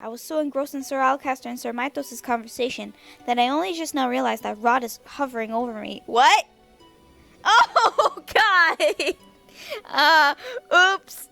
I was so engrossed in Sir Alcaster and Sir Mythros' conversation that I only just now realized that Rod is hovering over me. What? Oh, God! Oops.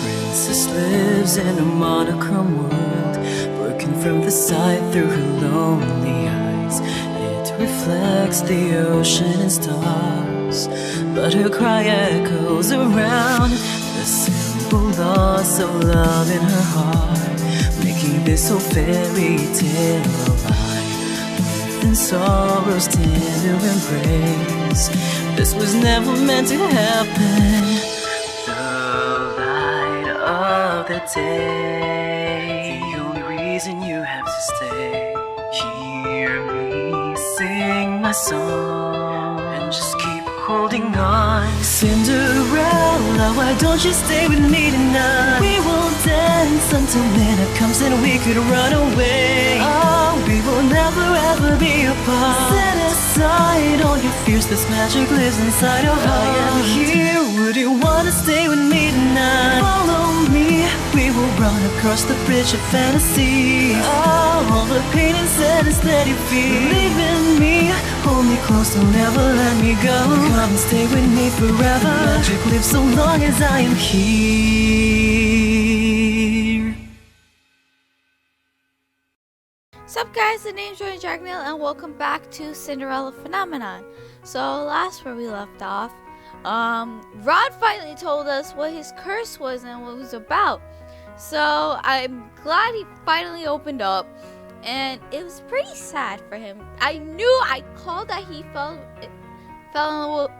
Princess lives in a monochrome world, working from the side through her lonely eyes. It reflects the ocean and stars, but her cry echoes around the simple loss of love in her heart, making this whole fairy tale alive. Mirth and sorrow's tender embrace. This was never meant to happen. Of the day, the only reason you have to stay. Hear me sing my song and just keep holding on. Cinderella, why don't you stay with me tonight? We will dance until midnight comes and we could run away. Oh, we will never ever be apart. Set aside all your fears, this magic lives inside your heart. I am here, would you wanna stay with me tonight? Follow me, we will run across the bridge of fantasy. Oh, all the pain and sadness that you feel, believe in me, hold me close, don't ever let me go. Come and stay with me forever. The magic lives so long as I am here. Sup guys, the name's Joy Dragneel and welcome back to Cinderella Phenomenon. So last where we left off, Rod finally told us what his curse was and what it was about. So I'm glad he finally opened up, and it was pretty sad for him. I called that he fell in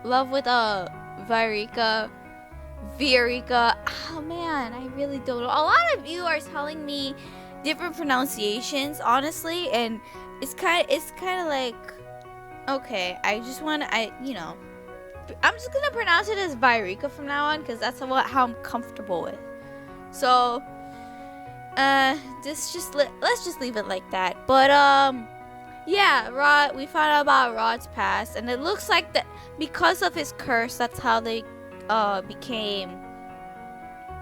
love with Vierica. Oh man, I really don't know. A lot of you are telling me different pronunciations, honestly, and it's kind of like, okay, I'm just gonna pronounce it as Vierica from now on because that's how I'm comfortable with. So let's just leave it like that. But yeah, Rod, we found out about Rod's past, and it looks like that because of his curse, that's how they became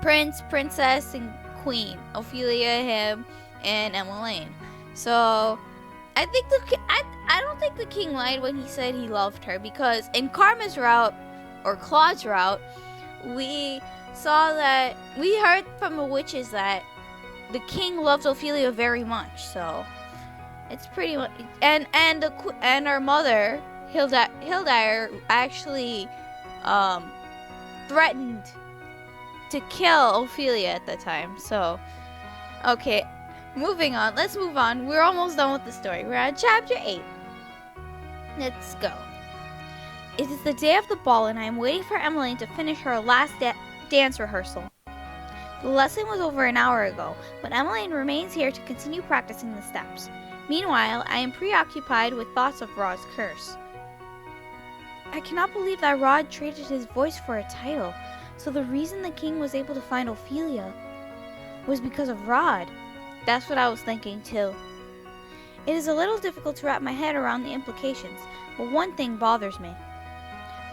prince, princess, and queen. Ophelia, him, and Emmeline. So I think I don't think the king lied when he said he loved her, because in Karma's route, or Claude's route, we heard from the witches that the king loves Ophelia very much. So it's pretty much, and our mother Hildyr actually threatened to kill Ophelia at the time. So okay, moving on. Let's move on. We're almost done with the story. We're on chapter 8. Let's go. It is the day of the ball, and I am waiting for Emmeline to finish her last dance rehearsal. The lesson was over an hour ago, but Emmeline remains here to continue practicing the steps. Meanwhile, I am preoccupied with thoughts of Rod's curse. I cannot believe that Rod traded his voice for a title, so the reason the king was able to find Ophelia was because of Rod. That's what I was thinking too. It is a little difficult to wrap my head around the implications, but one thing bothers me.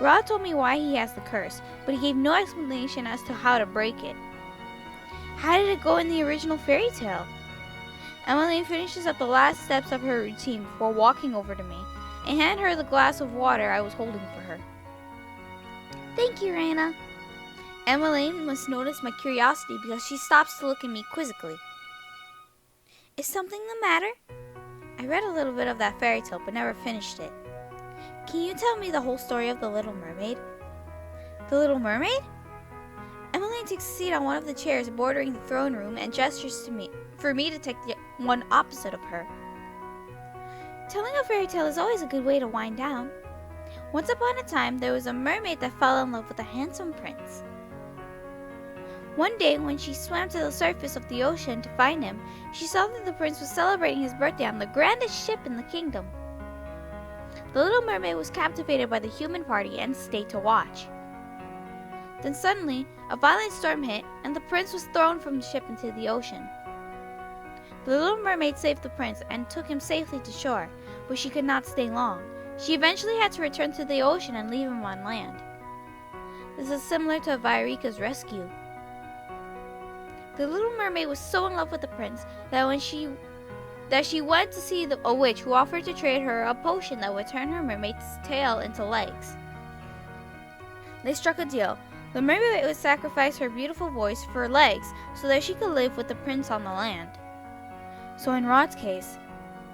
Rod told me why he has the curse, but he gave no explanation as to how to break it. How did it go in the original fairy tale? Emmeline finishes up the last steps of her routine before walking over to me and hand her the glass of water I was holding for her. Thank you, Raina. Emmeline must notice my curiosity because she stops to look at me quizzically. Is something the matter? I read a little bit of that fairy tale but never finished it. Can you tell me the whole story of the Little Mermaid? The Little Mermaid? Emmeline takes a seat on one of the chairs bordering the throne room and gestures to me for me to take the one opposite of her. Telling a fairy tale is always a good way to wind down. Once upon a time, there was a mermaid that fell in love with a handsome prince. One day, when she swam to the surface of the ocean to find him, she saw that the prince was celebrating his birthday on the grandest ship in the kingdom. The little mermaid was captivated by the human party and stayed to watch. Then suddenly, a violent storm hit, and the prince was thrown from the ship into the ocean. The little mermaid saved the prince and took him safely to shore, but she could not stay long. She eventually had to return to the ocean and leave him on land. This is similar to Vairika's rescue. The little mermaid was so in love with the prince that she went to see a witch who offered to trade her a potion that would turn her mermaid's tail into legs. They struck a deal. The mermaid would sacrifice her beautiful voice for legs so that she could live with the prince on the land. So in Rod's case,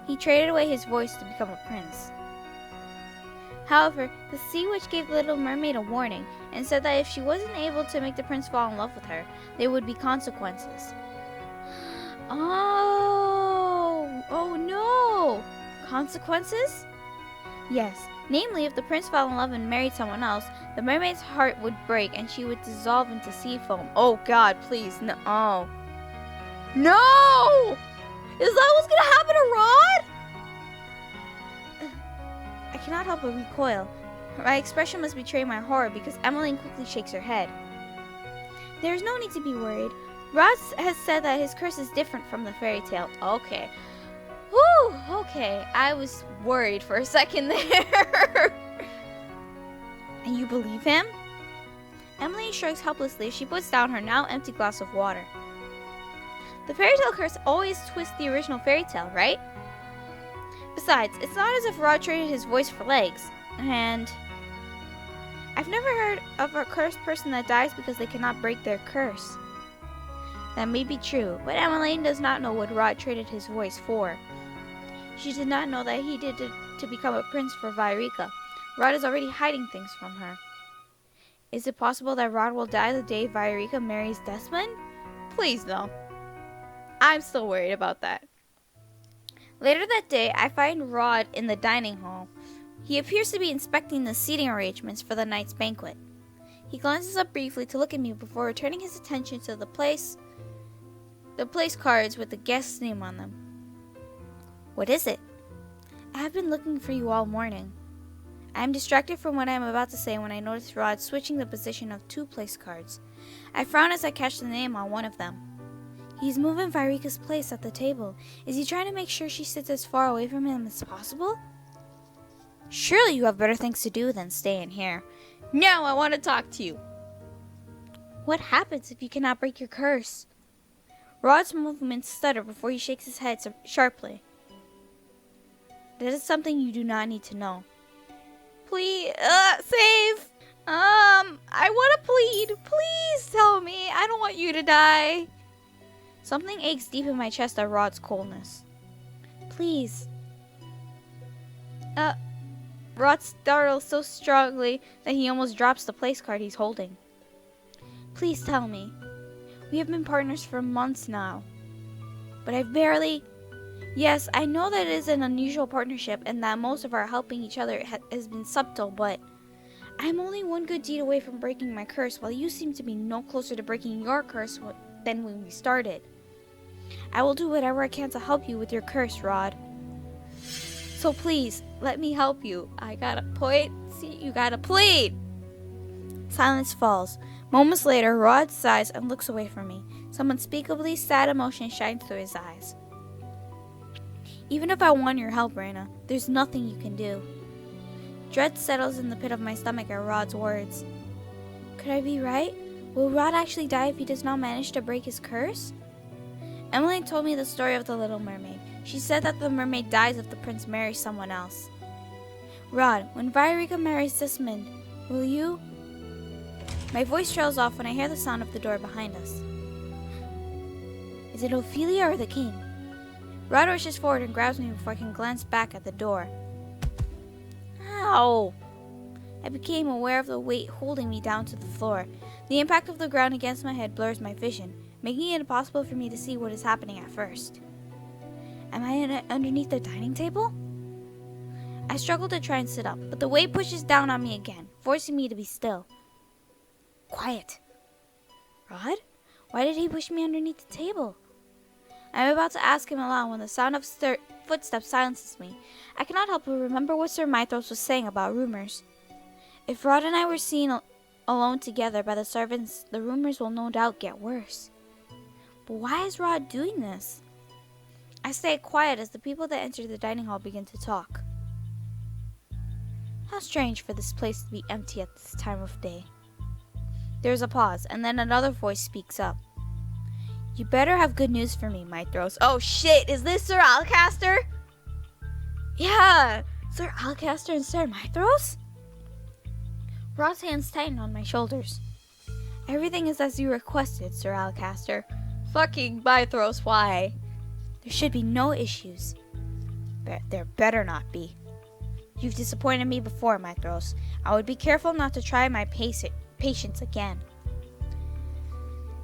he traded away his voice to become a prince. However, the sea witch gave the little mermaid a warning and said that if she wasn't able to make the prince fall in love with her, there would be consequences. Oh no! Consequences? Yes, namely if the prince fell in love and married someone else, the mermaid's heart would break and she would dissolve into sea foam. Oh God, please, no. No! Is that what's gonna happen to Rod? I cannot help but recoil. My expression must betray my horror because Emmeline quickly shakes her head. There is no need to be worried. Rod has said that his curse is different from the fairy tale. Okay. Whew, okay. I was worried for a second there. And you believe him? Emmeline shrugs helplessly as she puts down her now empty glass of water. The Fairytale Curse always twists the original fairy tale, right? Besides, it's not as if Rod traded his voice for legs, and I've never heard of a cursed person that dies because they cannot break their curse. That may be true, but Emmeline does not know what Rod traded his voice for. She did not know that he did it to become a prince for Vairika. Rod is already hiding things from her. Is it possible that Rod will die the day Vairika marries Desmond? Please no. I'm still worried about that. Later that day, I find Rod in the dining hall. He appears to be inspecting the seating arrangements for the night's banquet. He glances up briefly to look at me before returning his attention to the place cards with the guest's name on them. What is it? I have been looking for you all morning. I am distracted from what I am about to say when I notice Rod switching the position of 2 place cards. I frown as I catch the name on one of them. He's moving Vairika's place at the table. Is he trying to make sure she sits as far away from him as possible? Surely you have better things to do than stay in here. No, I want to talk to you. What happens if you cannot break your curse? Rod's movements stutter before he shakes his head sharply. That is something you do not need to know. Please, save! I want to plead. Please tell me. I don't want you to die. Something aches deep in my chest at Rod's coldness. Please. Rod startles so strongly that he almost drops the place card he's holding. Please tell me. We have been partners for months now. But I've barely... Yes, I know that it is an unusual partnership and that most of our helping each other has been subtle, but I'm only one good deed away from breaking my curse, while you seem to be no closer to breaking your curse than when we started. I will do whatever I can to help you with your curse, Rod. So please, let me help you. I gotta point. See, you gotta plead. Silence falls. Moments later, Rod sighs and looks away from me. Some unspeakably sad emotion shines through his eyes. Even if I want your help, Raina, there's nothing you can do. Dread settles in the pit of my stomach at Rod's words. Could I be right? Will Rod actually die if he does not manage to break his curse? Emmeline told me the story of the Little Mermaid. She said that the mermaid dies if the prince marries someone else. Rod, when Vairika marries Desmond, will you... My voice trails off when I hear the sound of the door behind us. Is it Ophelia or the king? Rod rushes forward and grabs me before I can glance back at the door. Ow! I became aware of the weight holding me down to the floor. The impact of the ground against my head blurs my vision, making it impossible for me to see what is happening at first. Am I underneath the dining table? I struggle to try and sit up, but the weight pushes down on me again, forcing me to be still. Quiet. Rod? Why did he push me underneath the table? I'm about to ask him aloud when the sound of footstep silences me, I cannot help but remember what Sir Mythros was saying about rumors. If Rod and I were seen alone together by the servants, the rumors will no doubt get worse. But why is Rod doing this? I stay quiet as the people that enter the dining hall begin to talk. How strange for this place to be empty at this time of day. There is a pause, and then another voice speaks up. You better have good news for me, Mythros. Oh shit, is this Sir Alcaster? Yeah, Sir Alcaster and Sir Mythros? Rod's hands tighten on my shoulders. Everything is as you requested, Sir Alcaster. Fucking Mythros, why? There should be no issues. There better not be. You've disappointed me before, Mythros. I would be careful not to try my patience again.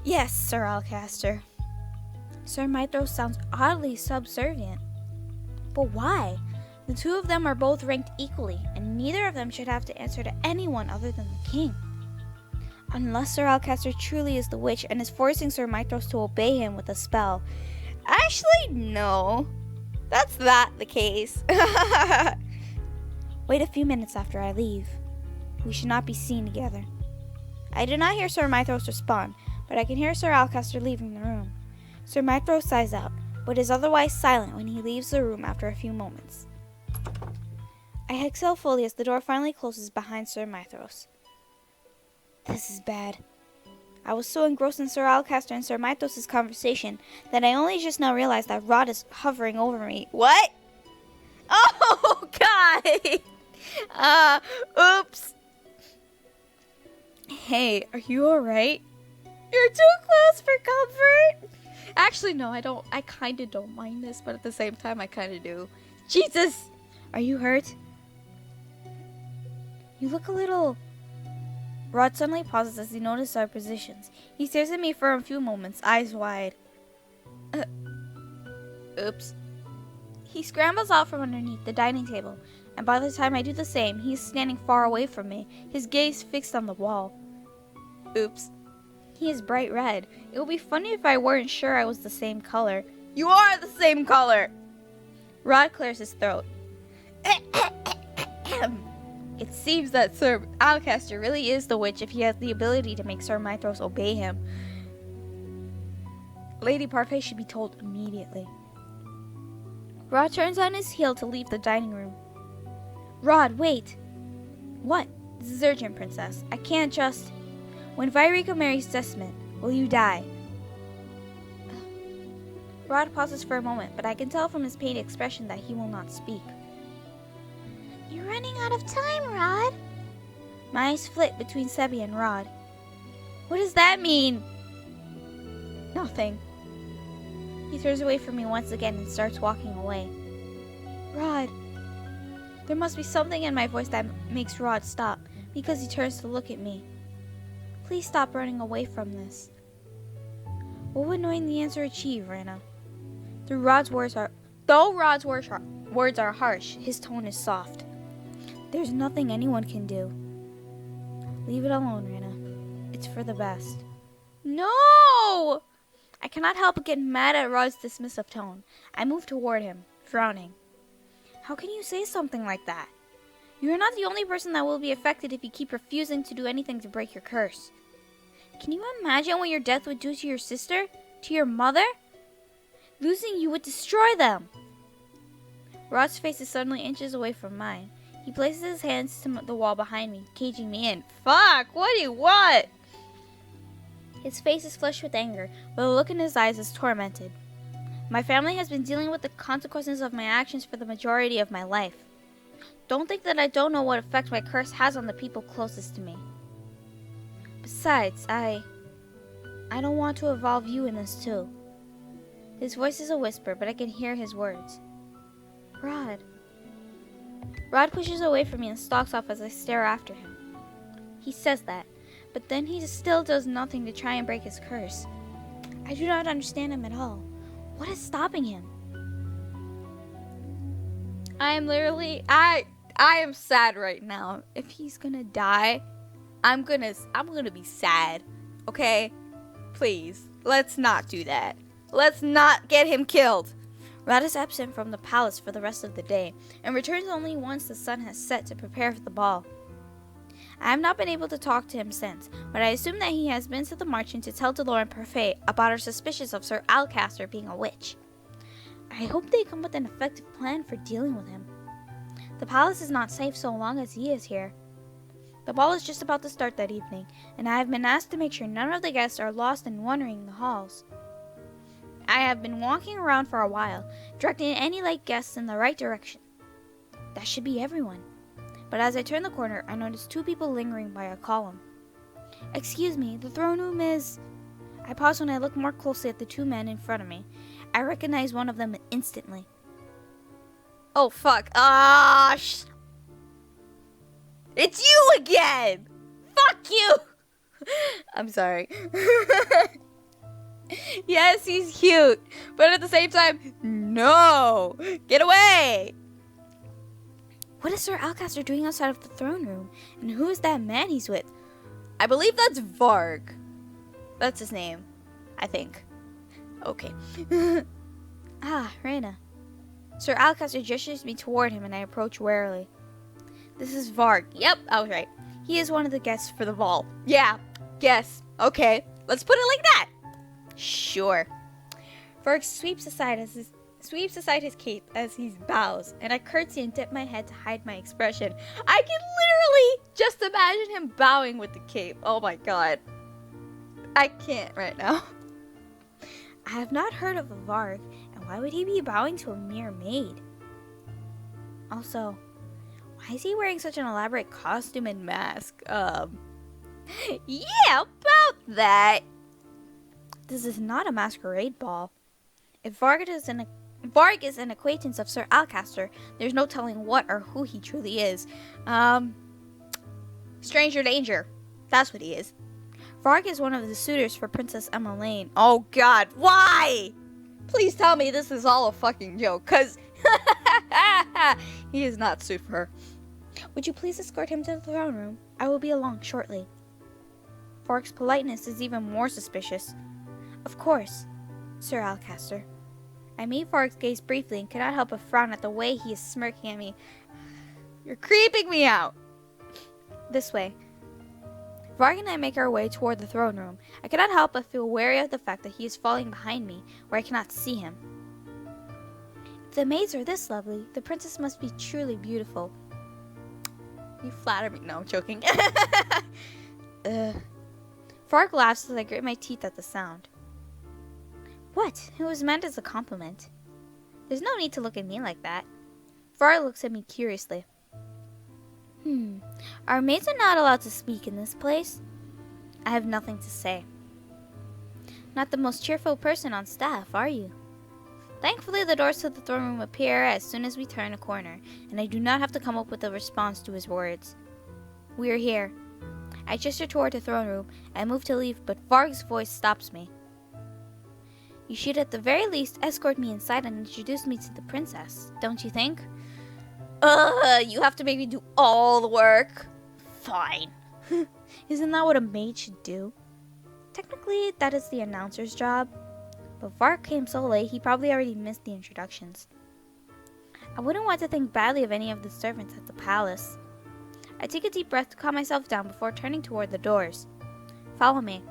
Yes, Sir Alcaster. Sir Mythros sounds oddly subservient. But why? The two of them are both ranked equally, and neither of them should have to answer to anyone other than the king. Unless Sir Alcaster truly is the witch and is forcing Sir Mythros to obey him with a spell. Actually, no. That's not the case. Wait a few minutes after I leave. We should not be seen together. I do not hear Sir Mythros respond, but I can hear Sir Alcaster leaving the room. Sir Mythros sighs out, but is otherwise silent when he leaves the room after a few moments. I exhale fully as the door finally closes behind Sir Mythros. This is bad. I was so engrossed in Sir Alcaster and Sir Mythros' conversation that I only just now realized that Rod is hovering over me. What? Oh, God! Oops. Hey, are you alright? You're too close for comfort. Actually, no, I don't. I kind of don't mind this, but at the same time, I kind of do. Jesus! Are you hurt? You look a little... Rod suddenly pauses as he notices our positions. He stares at me for a few moments, eyes wide. Oops. He scrambles out from underneath the dining table, and by the time I do the same, he is standing far away from me, his gaze fixed on the wall. Oops. He is bright red. It would be funny if I weren't sure I was the same color. You are the same color! Rod clears his throat. It seems that Sir Alcaster really is the witch if he has the ability to make Sir Mythros obey him. Lady Parfait should be told immediately. Rod turns on his heel to leave the dining room. Rod, wait! What? This is urgent, Princess. I can't just... When Vyrika marries Desmond, will you die? Rod pauses for a moment, but I can tell from his pained expression that he will not speak. You're running out of time, Rod. My eyes flit between Sebi and Rod. What does that mean? Nothing. He turns away from me once again and starts walking away. Rod. There must be something in my voice that makes Rod stop, because he turns to look at me. Please stop running away from this. What would knowing the answer achieve, Rana? Though Rod's words are harsh, his tone is soft. There's nothing anyone can do. Leave it alone, Rana. It's for the best. No! I cannot help but get mad at Rod's dismissive tone. I move toward him, frowning. How can you say something like that? You are not the only person that will be affected if you keep refusing to do anything to break your curse. Can you imagine what your death would do to your sister? To your mother? Losing you would destroy them. Rod's face is suddenly inches away from mine. He places his hands to the wall behind me, caging me in. Fuck! What do you want? His face is flushed with anger, but the look in his eyes is tormented. My family has been dealing with the consequences of my actions for the majority of my life. Don't think that I don't know what effect my curse has on the people closest to me. Besides, I don't want to involve you in this too. His voice is a whisper, but I can hear his words. Rod. Rod pushes away from me and stalks off as I stare after him. He says that, but then he still does nothing to try and break his curse. I do not understand him at all. What is stopping him? I am sad right now. If he's gonna die, I'm gonna be sad. Okay? Please, let's not do that. Let's not get him killed. Rod is absent from the palace for the rest of the day, and returns only once the sun has set to prepare for the ball. I have not been able to talk to him since, but I assume that he has been to the marching to tell Delore and Parfait about our suspicions of Sir Alcaster being a witch. I hope they come with an effective plan for dealing with him. The palace is not safe so long as he is here. The ball is just about to start that evening, and I have been asked to make sure none of the guests are lost and wandering the halls. I have been walking around for a while, directing any late guests in the right direction. That should be everyone. But as I turn the corner, I notice two people lingering by a column. Excuse me, the throne room is... I pause when I look more closely at the two men in front of me. I recognize one of them instantly. Oh, fuck. It's you again! Fuck you! I'm sorry. Yes, he's cute, but at the same time, no! Get away! What is Sir Alcaster doing outside of the throne room? And who is that man he's with? I believe that's Varg. That's his name, I think. Okay. Reyna. Sir Alcaster gestures me toward him and I approach warily. This is Varg. Yep, I was right. He is one of the guests for the ball. Yeah, guess. Okay, let's put it like that. Sure. Varg sweeps aside his cape as he bows, and I curtsy and dip my head to hide my expression. I can literally just imagine him bowing with the cape. Oh my god. I can't right now. I have not heard of a Varg, and why would he be bowing to a mere maid? Also, why is he wearing such an elaborate costume and mask? Yeah, about that. This is not a masquerade ball. If Varg is an acquaintance of Sir Alcaster, there's no telling what or who he truly is. Stranger danger. That's what he is. Varg is one of the suitors for Princess Emmeline. Oh god, why? Please tell me this is all a fucking joke, cause he is not suit for her. Would you please escort him to the throne room? I will be along shortly. Varg's politeness is even more suspicious. Of course, Sir Alcaster. I meet Varg's gaze briefly and cannot help but frown at the way he is smirking at me. You're creeping me out! This way. Varg and I make our way toward the throne room. I cannot help but feel wary of the fact that he is falling behind me, where I cannot see him. If the maids are this lovely, the princess must be truly beautiful. You flatter me. No, I'm joking. Varg laughs as I grit my teeth at the sound. What? It was meant as a compliment. There's no need to look at me like that. Varg looks at me curiously. Our maids are not allowed to speak in this place. I have nothing to say. Not the most cheerful person on staff, are you? Thankfully, the doors to the throne room appear as soon as we turn a corner, and I do not have to come up with a response to his words. We are here. I gesture toward the throne room and move to leave, but Varg's voice stops me. You should at the very least escort me inside and introduce me to the princess, don't you think? You have to make me do all the work? Fine. Isn't that what a maid should do? Technically, that is the announcer's job. But Varg came so late, he probably already missed the introductions. I wouldn't want to think badly of any of the servants at the palace. I take a deep breath to calm myself down before turning toward the doors. Follow me.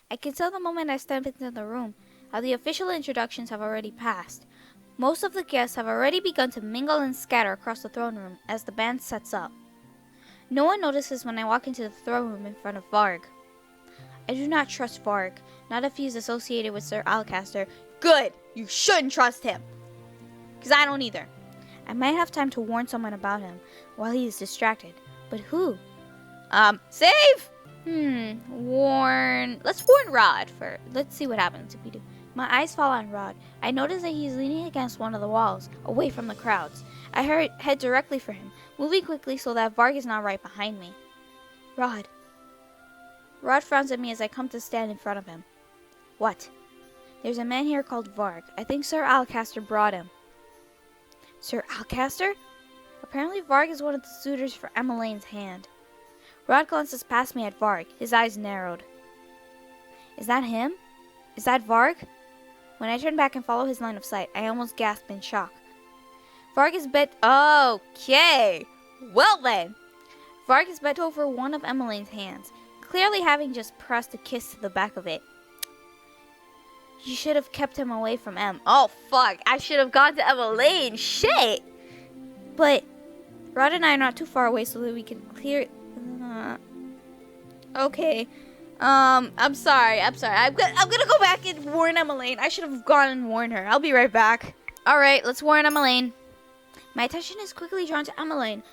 I can tell the moment I step into the room how the official introductions have already passed. Most of the guests have already begun to mingle and scatter across the throne room as the band sets up. No one notices when I walk into the throne room in front of Varg. I do not trust Varg, not if he is associated with Sir Alcaster. Good! You shouldn't trust him! Because I don't either. I might have time to warn someone about him while he is distracted. But who? Save! Let's warn Rod first. Let's see what happens if we do. My eyes fall on Rod. I notice that he is leaning against one of the walls, away from the crowds. I head directly for him, moving quickly so that Varg is not right behind me. Rod. Rod frowns at me as I come to stand in front of him. What? There's a man here called Varg. I think Sir Alcaster brought him. Sir Alcaster? Apparently Varg is one of the suitors for Emmeline's hand. Rod glances past me at Varg, his eyes narrowed. Is that him? Is that Varg? When I turn back and follow his line of sight, I almost gasp in shock. Varg is bent. Okay. Well then. Varg is bent over one of Emmeline's hands, clearly having just pressed a kiss to the back of it. You should have kept him away from Em. Oh fuck, I should have gone to Emmeline. Shit. But Rod and I are not too far away so that we can clear. Okay. I'm sorry. I'm gonna go back and warn Emmeline. I should have gone and warned her. I'll be right back. Alright, let's warn Emmeline. My attention is quickly drawn to Emmeline.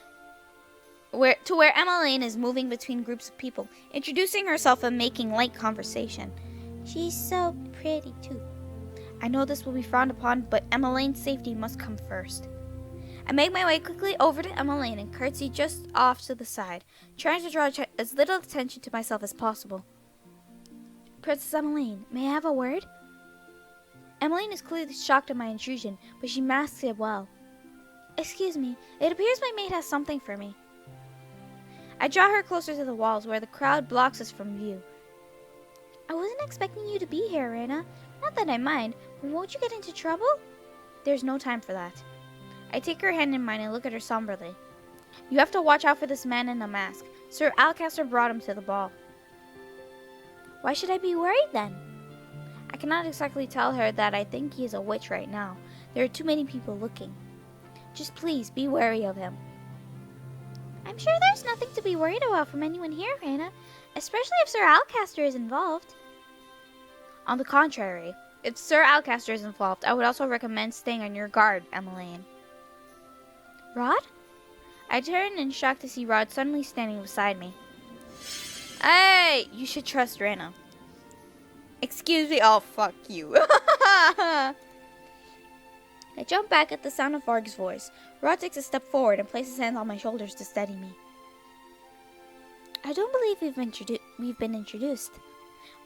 Where Emmeline is moving between groups of people, introducing herself and making light conversation. She's so pretty too. I know this will be frowned upon, but Emmeline's safety must come first. I make my way quickly over to Emmeline and curtsy just off to the side, trying to draw as little attention to myself as possible. Princess Emmeline, may I have a word? Emmeline is clearly shocked at my intrusion, but she masks it well. Excuse me, it appears my maid has something for me. I draw her closer to the walls where the crowd blocks us from view. I wasn't expecting you to be here, Reina. Not that I mind, but won't you get into trouble? There's no time for that. I take her hand in mine and look at her somberly. You have to watch out for this man in a mask. Sir Alcaster brought him to the ball. Why should I be worried then? I cannot exactly tell her that I think he is a witch right now. There are too many people looking. Just please be wary of him. I'm sure there's nothing to be worried about from anyone here, Reina, especially if Sir Alcaster is involved. On the contrary, if Sir Alcaster is involved, I would also recommend staying on your guard, Emmeline. Rod? I turn in shock to see Rod suddenly standing beside me. Hey, you should trust Reina. Excuse me, oh fuck you. I jump back at the sound of Varg's voice. Rod takes a step forward and places his hands on my shoulders to steady me. I don't believe we've been introduced.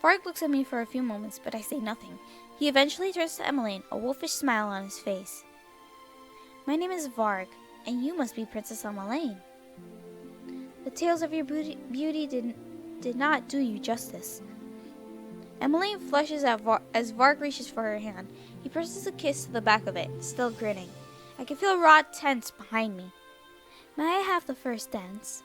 Varg looks at me for a few moments, but I say nothing. He eventually turns to Emmeline, a wolfish smile on his face. My name is Varg, and you must be Princess Emmeline. The tales of your beauty did not do you justice. Emmeline flushes as Varg reaches for her hand. He presses a kiss to the back of it, still grinning. I can feel Rod tense behind me. May I have the first dance?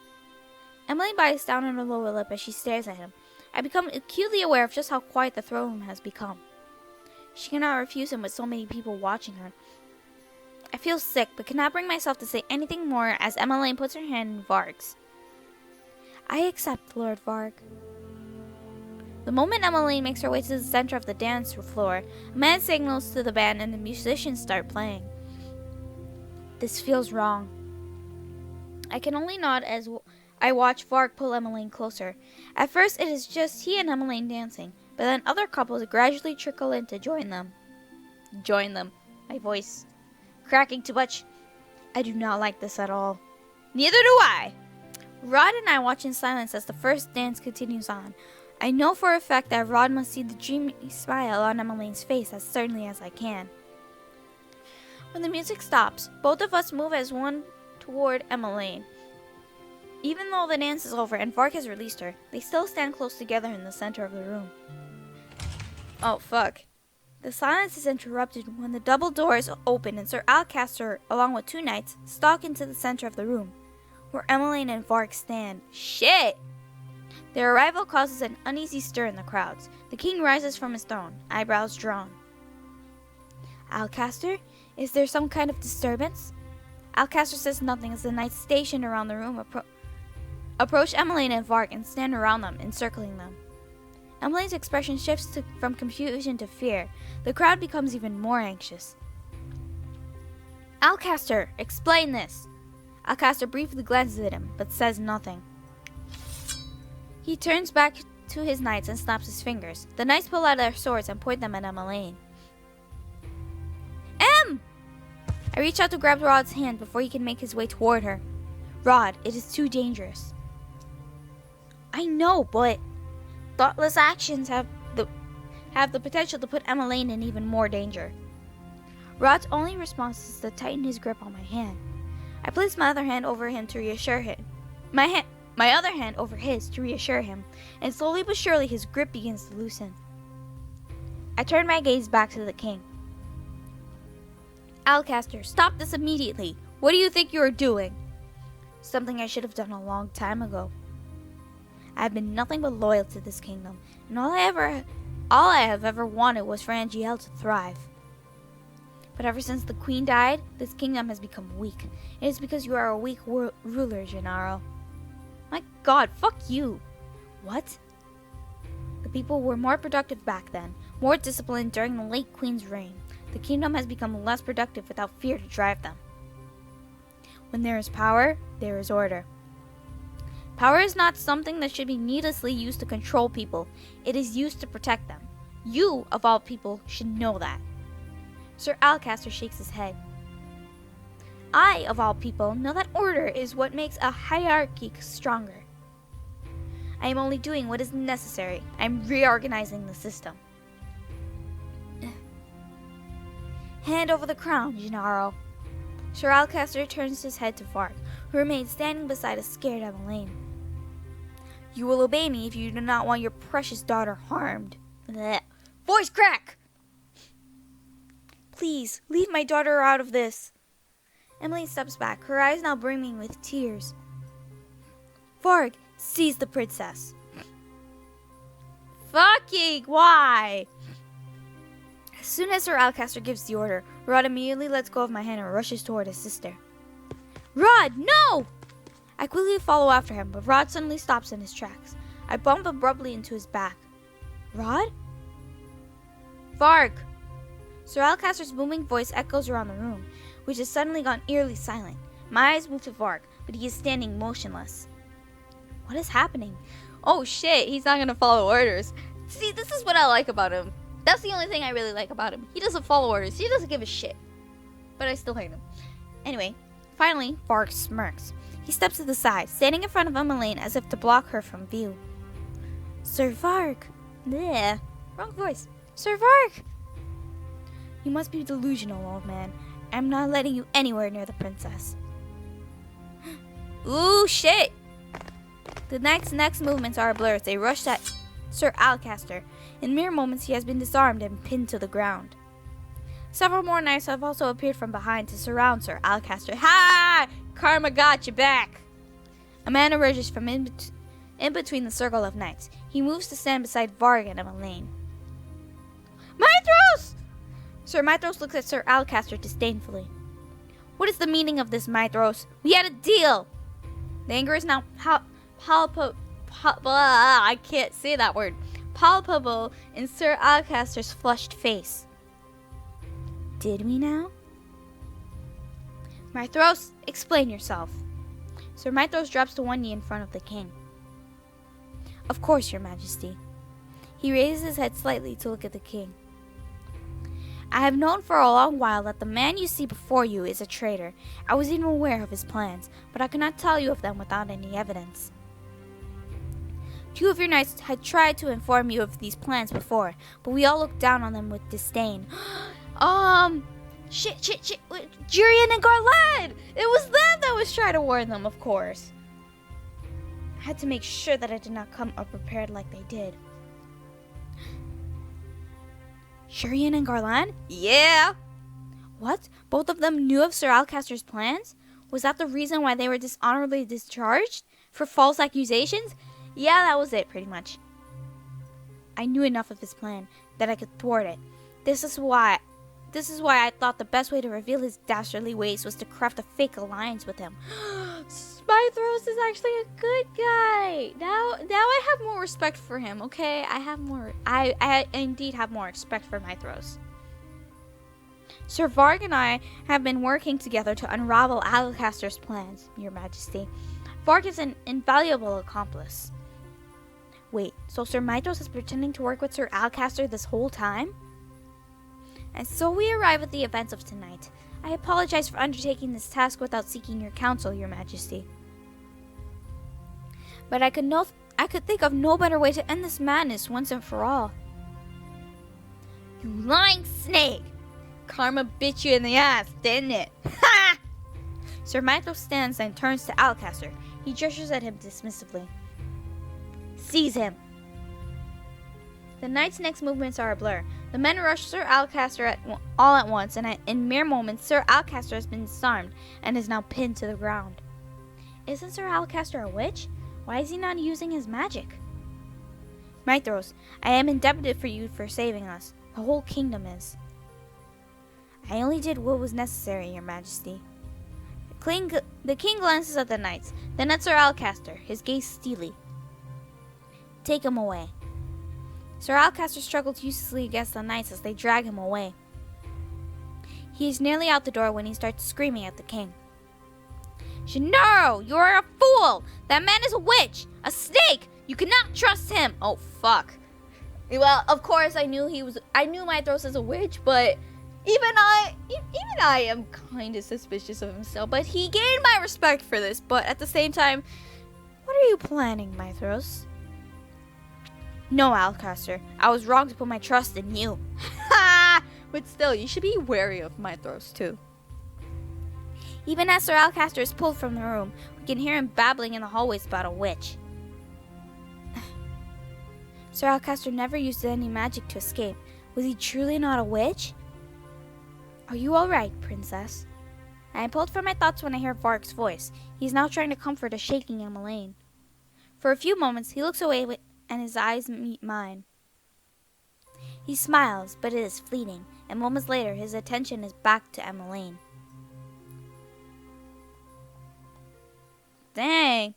Emmeline bites down on her lower lip as she stares at him. I become acutely aware of just how quiet the throne room has become. She cannot refuse him with so many people watching her. I feel sick, but cannot bring myself to say anything more as Emmeline puts her hand in Varg's. I accept, Lord Varg. The moment Emmeline makes her way to the center of the dance floor, a man signals to the band and the musicians start playing. This feels wrong. I can only nod as I watch Varg pull Emmeline closer. At first it is just he and Emmeline dancing, but then other couples gradually trickle in to join them. My voice cracking too much. I do not like this at all. Neither do I. Rod and I watch in silence as the first dance continues on. I know for a fact that Rod must see the dreamy smile on Emmeline's face as certainly as I can. When the music stops, both of us move as one toward Emmeline. Even though the dance is over and Varg has released her, they still stand close together in the center of the room. Oh fuck. The silence is interrupted when the double doors open and Sir Alcaster, along with two knights, stalk into the center of the room, where Emmeline and Varg stand. Shit! Their arrival causes an uneasy stir in the crowds. The king rises from his throne, eyebrows drawn. Alcaster, is there some kind of disturbance? Alcaster says nothing as the knights stationed around the room approach Emmeline and Varg and stand around them, encircling them. Emmeline's expression shifts from confusion to fear. The crowd becomes even more anxious. Alcaster, explain this! Alcaster briefly glances at him, but says nothing. He turns back to his knights and snaps his fingers. The knights pull out their swords and point them at Emmeline. Em! I reach out to grab Rod's hand before he can make his way toward her. Rod, it is too dangerous. I know, but thoughtless actions have the potential to put Emmeline in even more danger. Rod's only response is to tighten his grip on my hand. I place my other hand over him to reassure him. My other hand over his to reassure him, and slowly but surely his grip begins to loosen. I turned my gaze back to the king. Alcaster, stop this immediately. What do you think you are doing? Something I should have done a long time ago. I have been nothing but loyal to this kingdom, and all I have ever wanted was for Angielle to thrive. But ever since the queen died, this kingdom has become weak. It is because you are a weak ruler, Gennaro. My god, fuck you. What? The people were more productive back then, more disciplined during the late queen's reign. The kingdom has become less productive without fear to drive them. When there is power, there is order. Power is not something that should be needlessly used to control people. It is used to protect them. You, of all people, should know that. Sir Alcaster shakes his head. I, of all people, know that order is what makes a hierarchy stronger. I am only doing what is necessary. I am reorganizing the system. Hand over the crown, Gennaro. Sir Alcaster turns his head to Varg, who remains standing beside a scared Emmeline. You will obey me if you do not want your precious daughter harmed. Blech. Voice crack! Please, leave my daughter out of this. Emmeline steps back, her eyes now brimming with tears. Varg, seize the princess. Fucking why? As soon as Sir Alcaster gives the order, Rod immediately lets go of my hand and rushes toward his sister. Rod, no! I quickly follow after him, but Rod suddenly stops in his tracks. I bump abruptly into his back. Rod? Varg! Sir Alcaster's booming voice echoes around the room, which has suddenly gone eerily silent. My eyes move to Varg, but he is standing motionless. What is happening? Oh shit, he's not gonna follow orders. See, this is what I like about him. That's the only thing I really like about him. He doesn't follow orders. He doesn't give a shit. But I still hate him. Anyway, finally, Varg smirks. He steps to the side, standing in front of Emmeline as if to block her from view. Sir Varg. Bleh. Wrong voice. Sir Varg. You must be delusional, old man. I'm not letting you anywhere near the princess. Ooh, shit. The knight's next movements are a blur as they rush at Sir Alcaster. In mere moments, he has been disarmed and pinned to the ground. Several more knights have also appeared from behind to surround Sir Alcaster. Ha! Karma got you back! A man emerges from in between the circle of knights. He moves to stand beside Varg and Emmeline. Mythros! Sir Mythros looks at Sir Alcaster disdainfully. What is the meaning of this, Mythros? We had a deal! The anger is now I can't say that word. Palpable in Sir Alcaster's flushed face. Did we now? Mythros, explain yourself. Sir Mythros drops to one knee in front of the king. Of course, your majesty. He raises his head slightly to look at the king. I have known for a long while that the man you see before you is a traitor. I was even aware of his plans, but I cannot tell you of them without any evidence. 2 of your knights had tried to inform you of these plans before, but we all looked down on them with disdain. Shit. Jurian and Garland! It was them that was trying to warn them, of course. I had to make sure that I did not come unprepared like they did. Jurian and Garland? Yeah! What? Both of them knew of Sir Alcaster's plans? Was that the reason why they were dishonorably discharged? For false accusations? Yeah, that was it, pretty much. I knew enough of his plan that I could thwart it. This is why I thought the best way to reveal his dastardly ways was to craft a fake alliance with him. Mythros is actually a good guy. Now I have more respect for him, okay? I indeed have more respect for Mythros. Sir Varg and I have been working together to unravel Alcaster's plans, your majesty. Varg is an invaluable accomplice. Wait, so Sir Mythros is pretending to work with Sir Alcaster this whole time? And so we arrive at the events of tonight. I apologize for undertaking this task without seeking your counsel, your majesty. But I could think of no better way to end this madness once and for all. You lying snake! Karma bit you in the ass, didn't it? Ha! Sir Mythros stands and turns to Alcaster. He gestures at him dismissively. Seize him! The knight's next movements are a blur. The men rush Sir Alcaster all at once, and in mere moments, Sir Alcaster has been disarmed and is now pinned to the ground. Isn't Sir Alcaster a witch? Why is he not using his magic? Mythros, I am indebted for you for saving us. The whole kingdom is. I only did what was necessary, Your Majesty. The king glances at the knights, then at Sir Alcaster, his gaze steely. Take him away. Sir Alcaster struggles uselessly against the knights as they drag him away. He is nearly out the door when he starts screaming at the king. Gennaro, you are a fool! That man is a witch! A snake! You cannot trust him! Oh, fuck. Well, of course I knew Mythros as a witch, but even I am kind of suspicious of him still. But he gained my respect for this. But at the same time, what are you planning, Mythros? No, Alcaster. I was wrong to put my trust in you. Ha! But still, you should be wary of Mythros too. Even as Sir Alcaster is pulled from the room, we can hear him babbling in the hallways about a witch. Sir Alcaster never used any magic to escape. Was he truly not a witch? Are you all right, Princess? I am pulled from my thoughts when I hear Varg's voice. He is now trying to comfort a shaking Emmeline. For a few moments, he looks away and his eyes meet mine. He smiles, but it is fleeting, and moments later, his attention is back to Emmeline. Dang!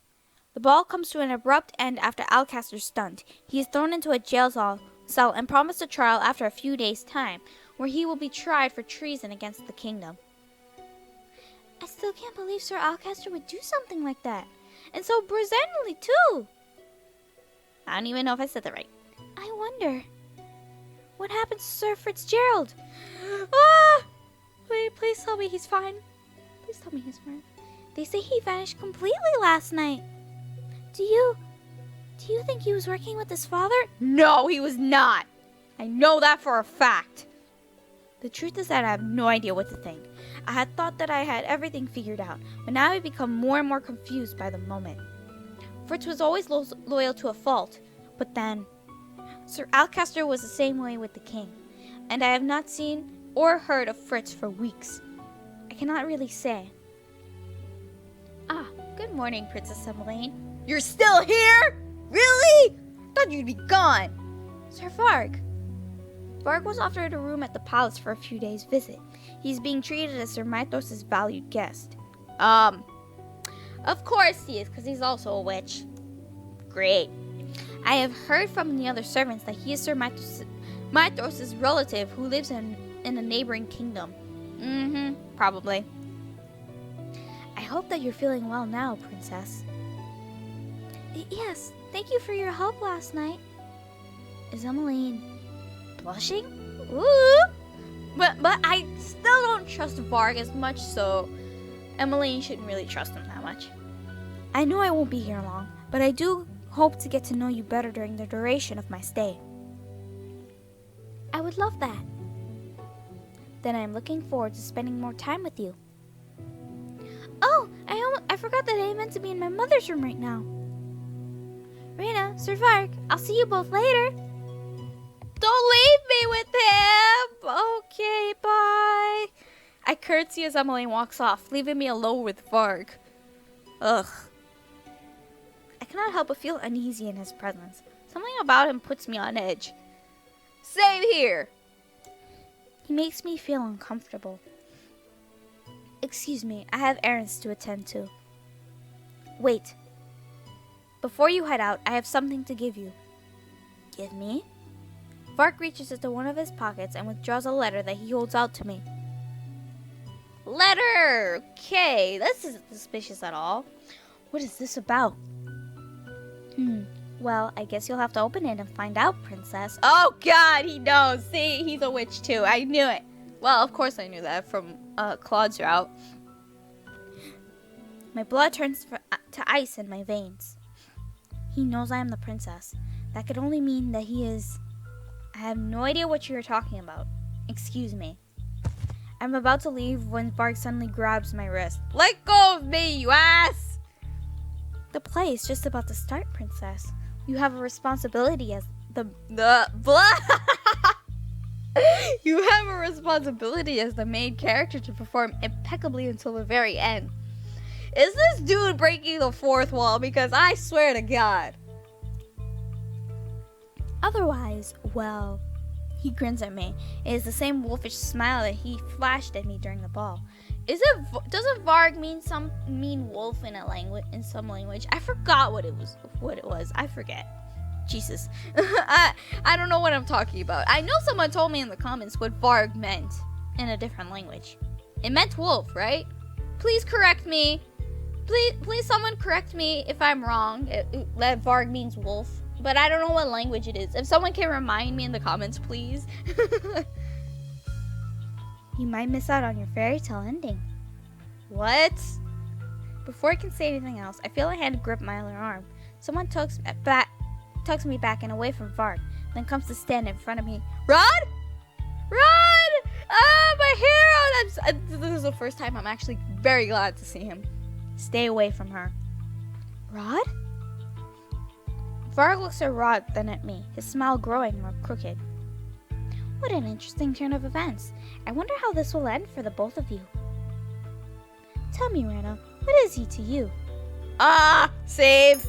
The ball comes to an abrupt end after Alcaster's stunt. He is thrown into a jail cell and promised a trial after a few days' time, where he will be tried for treason against the kingdom. I still can't believe Sir Alcaster would do something like that. And so brazenly, too. I don't even know if I said that right. I wonder, what happened to Sir Fitzgerald? Ah! Please tell me he's fine. Please tell me he's fine. They say he vanished completely last night. Do you think he was working with his father? No, he was not. I know that for a fact. The truth is that I have no idea what to think. I had thought that I had everything figured out, but now I become more and more confused by the moment. Fritz was always loyal to a fault, but then Sir Alcaster was the same way with the king, and I have not seen or heard of Fritz for weeks. I cannot really say. Ah, good morning, Princess Emmeline. You're still here? Really? Thought you'd be gone. Sir Varg. Varg was offered a room at the palace for a few days' visit. He's being treated as Sir Mythros' valued guest. Of course he is, because he's also a witch. Great. I have heard from the other servants that he is Sir Mythros' relative who lives in a neighboring kingdom. Probably. I hope that you're feeling well now, Princess. Yes, thank you for your help last night. Is Emmeline blushing? Ooh! But I still don't trust Varg as much, so Emmeline shouldn't really trust him that much. I know I won't be here long, but I do hope to get to know you better during the duration of my stay. I would love that. Then I'm looking forward to spending more time with you. Oh, I forgot that I meant to be in my mother's room right now. Reina, Sir Varg, I'll see you both later. Don't leave me with him! Okay, bye. I curtsy as Emmeline walks off, leaving me alone with Varg. Ugh. I cannot help but feel uneasy in his presence. Something about him puts me on edge. Same here. He makes me feel uncomfortable. Excuse me, I have errands to attend to. Wait. Before you head out, I have something to give you. Give me? Varg reaches into one of his pockets and withdraws a letter that he holds out to me. Letter! Okay, this isn't suspicious at all. What is this about? Well, I guess you'll have to open it and find out, Princess. Oh god, he knows. See, he's a witch too. I knew it. Well, of course I knew that from Claude's route. My blood turns to ice in my veins. He knows I am the princess. That could only mean that he is... I have no idea what you are talking about. Excuse me. I'm about to leave when Varg suddenly grabs my wrist. Let go of me, you ass! The play is just about to start, Princess. You have a responsibility as the blah. You have a responsibility as the main character to perform impeccably until the very end. Is this dude breaking the fourth wall? Because I swear to God. Otherwise, well, he grins at me. It is the same wolfish smile that he flashed at me during the ball. Doesn't Varg mean wolf in some language? I forgot what it was. I forget. Jesus. I don't know what I'm talking about. I know someone told me in the comments what Varg meant in a different language. It meant wolf, right? Please correct me. Please someone correct me if I'm wrong. That Varg means wolf. But I don't know what language it is. If someone can remind me in the comments, please. You might miss out on your fairy tale ending. What? Before I can say anything else, I feel a hand grip my other arm. Someone tugs me back and away from Varg, then comes to stand in front of me. Rod? Rod! Ah, my hero! This is the first time I'm actually very glad to see him. Stay away from her. Rod? Varg looks at Rod, then at me, his smile growing more crooked. What an interesting turn of events. I wonder how this will end for the both of you. Tell me, Rana, what is he to you? Save!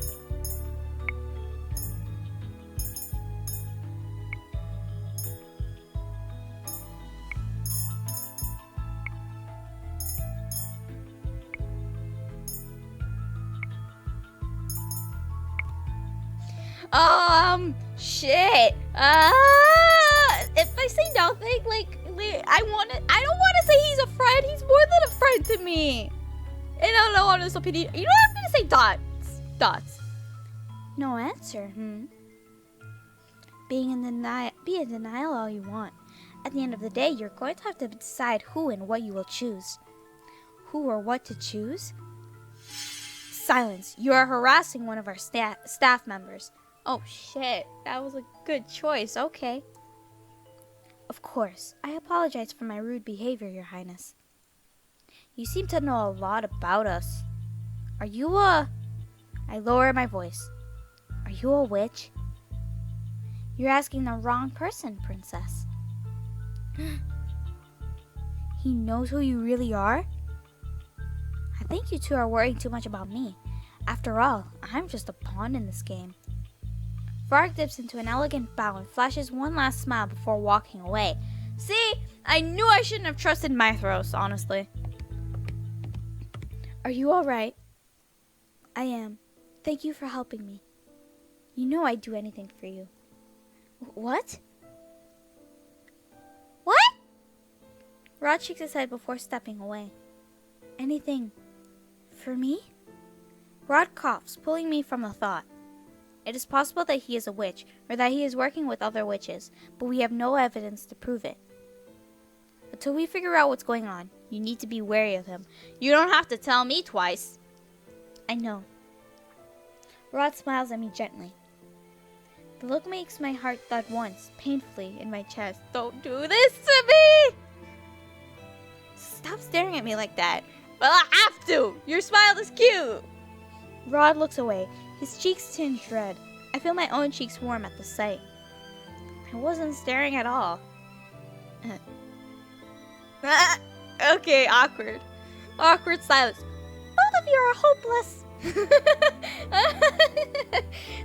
Shit. If I say nothing, I don't want to say he's a friend. He's more than a friend to me. And I don't know honest opinion. You know what? I'm gonna say dots. No answer, Be in denial all you want. At the end of the day, you're going to have to decide who and what you will choose. Who or what to choose? Silence. You are harassing one of our staff members. Oh shit, that was a good choice. Okay. Of course. I apologize for my rude behavior, Your Highness. You seem to know a lot about us. Are you I lower my voice. Are you a witch? You're asking the wrong person, Princess. He knows who you really are? I think you two are worrying too much about me. After all, I'm just a pawn in this game. Varg dips into an elegant bow and flashes one last smile before walking away. See? I knew I shouldn't have trusted Mythros, honestly. Are you alright? I am. Thank you for helping me. You know I'd do anything for you. What? What? Rod shakes his head before stepping away. Anything for me? Rod coughs, pulling me from a thought. It is possible that he is a witch, or that he is working with other witches, but we have no evidence to prove it. Until we figure out what's going on, you need to be wary of him. You don't have to tell me twice. I know. Rod smiles at me gently. The look makes my heart thud once, painfully, in my chest. Don't do this to me! Stop staring at me like that. Well, I have to! Your smile is cute! Rod looks away. His cheeks tinge red. I feel my own cheeks warm at the sight. I wasn't staring at all. Okay, awkward. Awkward silence. Both of you are hopeless.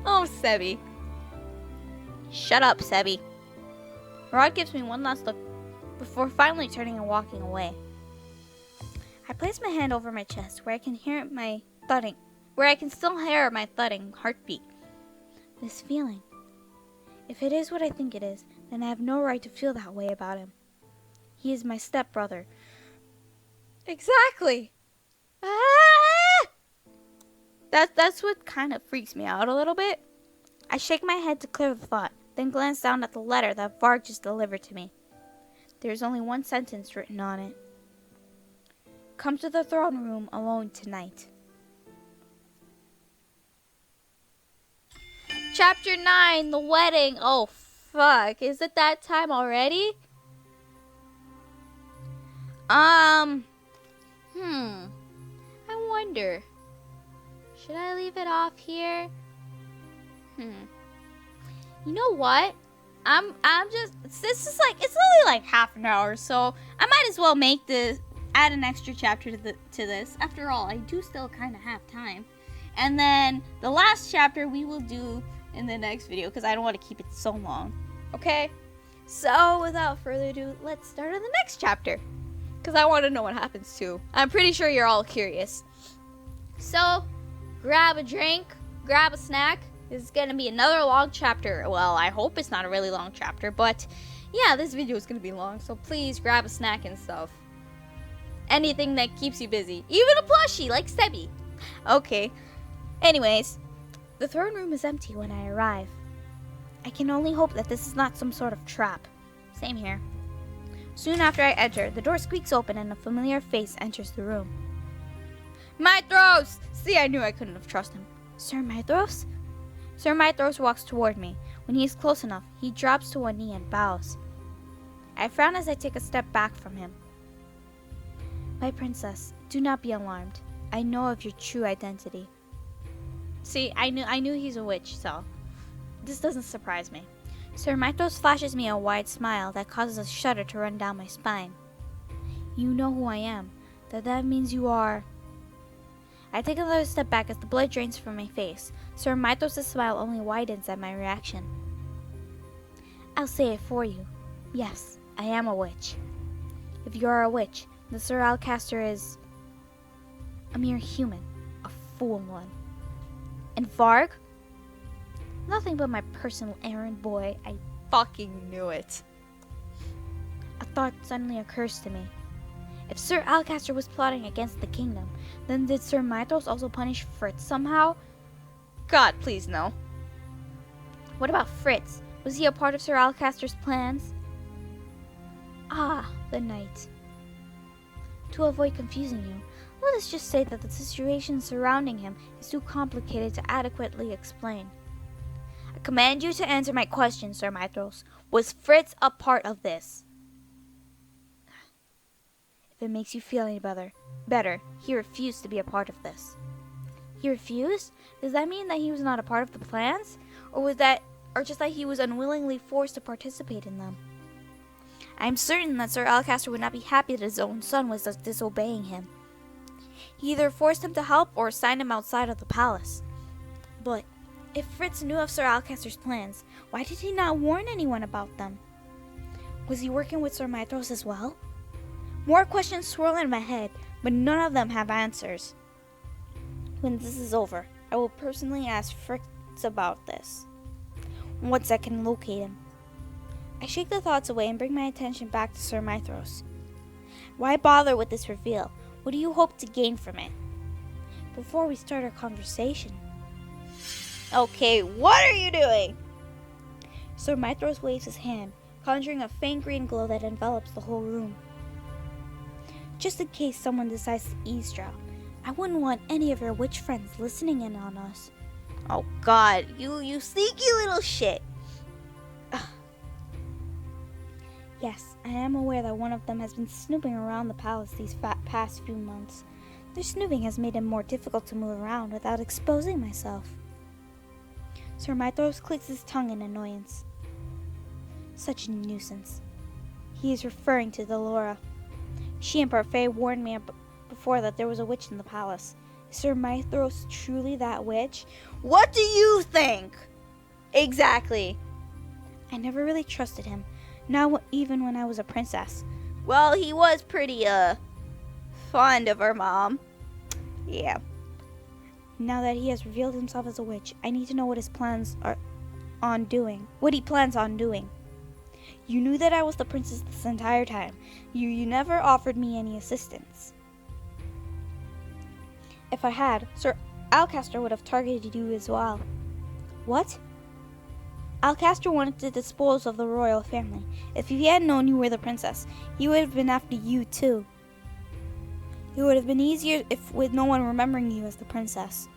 Oh, Sebi. Shut up, Sebi. Rod gives me one last look before finally turning and walking away. I place my hand over my chest where I can hear my thudding. Where I can still hear my thudding heartbeat. This feeling. If it is what I think it is, then I have no right to feel that way about him. He is my stepbrother. Exactly. Ah! That's what kind of freaks me out a little bit. I shake my head to clear the thought, then glance down at the letter that Varg just delivered to me. There is only one sentence written on it. Come to the throne room alone tonight. Chapter 9, the wedding. Oh, fuck. Is it that time already? I wonder. Should I leave it off here? You know what? this is like, it's only like half an hour, so I might as well add an extra chapter to this. After all, I do still kind of have time. And then the last chapter we will do in the next video, because I don't want to keep it so long. Okay? So without further ado, let's start on the next chapter, because I want to know what happens too. I'm pretty sure you're all curious. So grab a drink, grab a snack. This is going to be another long chapter. Well, I hope it's not a really long chapter, but yeah, this video is going to be long, so please grab a snack and stuff. Anything that keeps you busy. Even a plushie, like Stebby. Okay. Anyways, the throne room is empty when I arrive. I can only hope that this is not some sort of trap. Same here. Soon after I enter, the door squeaks open and a familiar face enters the room. Mythros! See, I knew I couldn't have trusted him. Sir Mythros? Sir Mythros walks toward me. When he is close enough, he drops to one knee and bows. I frown as I take a step back from him. My princess, do not be alarmed. I know of your true identity. See, I knew he's a witch, so this doesn't surprise me. Sir Mythros flashes me a wide smile that causes a shudder to run down my spine. You know who I am. That means you are... I take another step back as the blood drains from my face. Sir Mythros' smile only widens at my reaction. I'll say it for you. Yes, I am a witch. If you are a witch, then Sir Alcaster is a mere human, a fool one. And Varg? Nothing but my personal errand boy. I fucking knew it. A thought suddenly occurs to me. If Sir Alcaster was plotting against the kingdom, then did Sir Mythros also punish Fritz somehow? God, please no. What about Fritz? Was he a part of Sir Alcaster's plans? Ah, the knight. To avoid confusing you, let us just say that the situation surrounding him is too complicated to adequately explain. I command you to answer my question, Sir Mythros. Was Fritz a part of this? If it makes you feel any better, he refused to be a part of this. He refused? Does that mean that he was not a part of the plans? Or just that he was unwillingly forced to participate in them? I am certain that Sir Alcaster would not be happy that his own son was disobeying him. He either forced him to help or assigned him outside of the palace. But if Fritz knew of Sir Alcaster's plans, why did he not warn anyone about them? Was he working with Sir Mythros as well? More questions swirl in my head, but none of them have answers. When this is over, I will personally ask Fritz about this, once I can locate him. I shake the thoughts away and bring my attention back to Sir Mythros. Why bother with this reveal? What do you hope to gain from it? Before we start our conversation. Okay, what are you doing? Sir Mythros waves his hand, conjuring a faint green glow that envelops the whole room. Just in case someone decides to eavesdrop, I wouldn't want any of your witch friends listening in on us. Oh God, you sneaky little shit. Yes, I am aware that one of them has been snooping around the palace these past few months. Their snooping has made it more difficult to move around without exposing myself. Sir Mythros clicks his tongue in annoyance. Such a nuisance. He is referring to Delora. She and Parfait warned me before that there was a witch in the palace. Is Sir Mythros truly that witch? What do you think? Exactly. I never really trusted him, not even when I was a princess. Well, he was pretty, fond of her mom. Yeah. Now that he has revealed himself as a witch, I need to know what his plans are on doing. What he plans on doing. You knew that I was the princess this entire time. You never offered me any assistance. If I had, Sir Alcaster would have targeted you as well. What? Alcaster wanted to dispose of the royal family. If he had known you were the princess, he would have been after you too. It would have been easier with no one remembering you as the princess.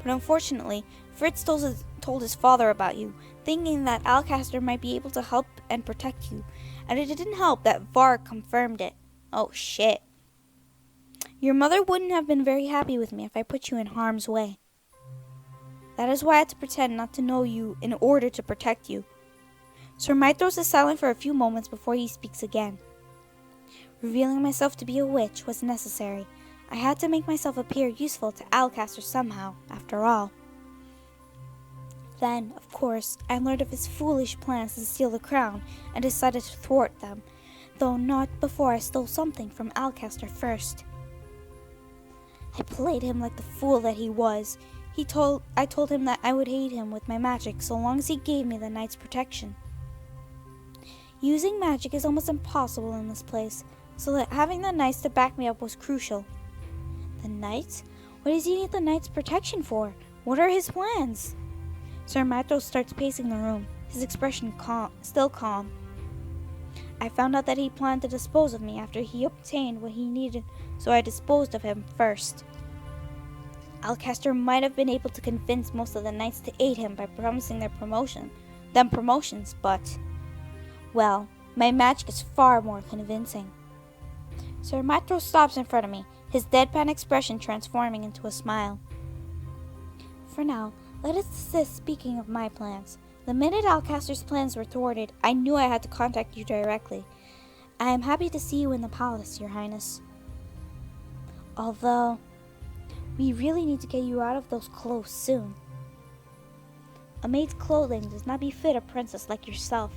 But unfortunately, Fritz told his father about you, thinking that Alcaster might be able to help and protect you, and it didn't help that Varg confirmed it. Oh shit. Your mother wouldn't have been very happy with me if I put you in harm's way. That is why I had to pretend not to know you in order to protect you. Sir Mythros is silent for a few moments before he speaks again. Revealing myself to be a witch was necessary. I had to make myself appear useful to Alcaster somehow, after all. Then, of course, I learned of his foolish plans to steal the crown and decided to thwart them, though not before I stole something from Alcaster first. I played him like the fool that he was. I told him that I would aid him with my magic so long as he gave me the knight's protection. Using magic is almost impossible in this place, so that having the knights to back me up was crucial. The knights? What does he need the knight's protection for? What are his plans? Sir Mythros starts pacing the room, his expression still calm. I found out that he planned to dispose of me after he obtained what he needed, so I disposed of him first. Alcaster might have been able to convince most of the knights to aid him by promising them promotions, but, well, my magic is far more convincing. Sir Mythros stops in front of me, his deadpan expression transforming into a smile. For now, let us desist speaking of my plans. The minute Alcaster's plans were thwarted, I knew I had to contact you directly. I am happy to see you in the palace, Your Highness. Although, we really need to get you out of those clothes soon. A maid's clothing does not befit a princess like yourself.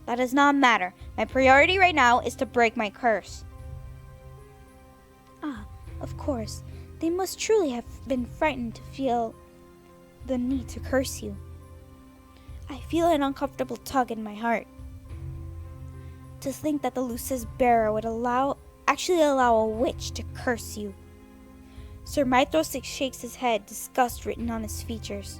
That does not matter. My priority right now is to break my curse. Ah, of course. They must truly have been frightened to feel the need to curse you. I feel an uncomfortable tug in my heart. To think that the Luce's bearer would actually allow a witch to curse you. Sir Mythros shakes his head, disgust written on his features.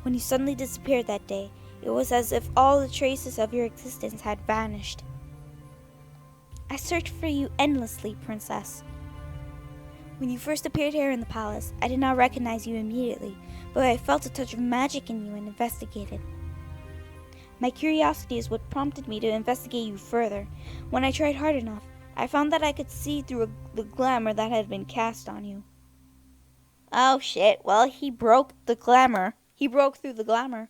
When you suddenly disappeared that day, it was as if all the traces of your existence had vanished. I searched for you endlessly, Princess. When you first appeared here in the palace, I did not recognize you immediately, but I felt a touch of magic in you and investigated. My curiosity is what prompted me to investigate you further. When I tried hard enough, I found that I could see through the glamour that had been cast on you. Oh shit, well he broke the glamour. He broke through the glamour.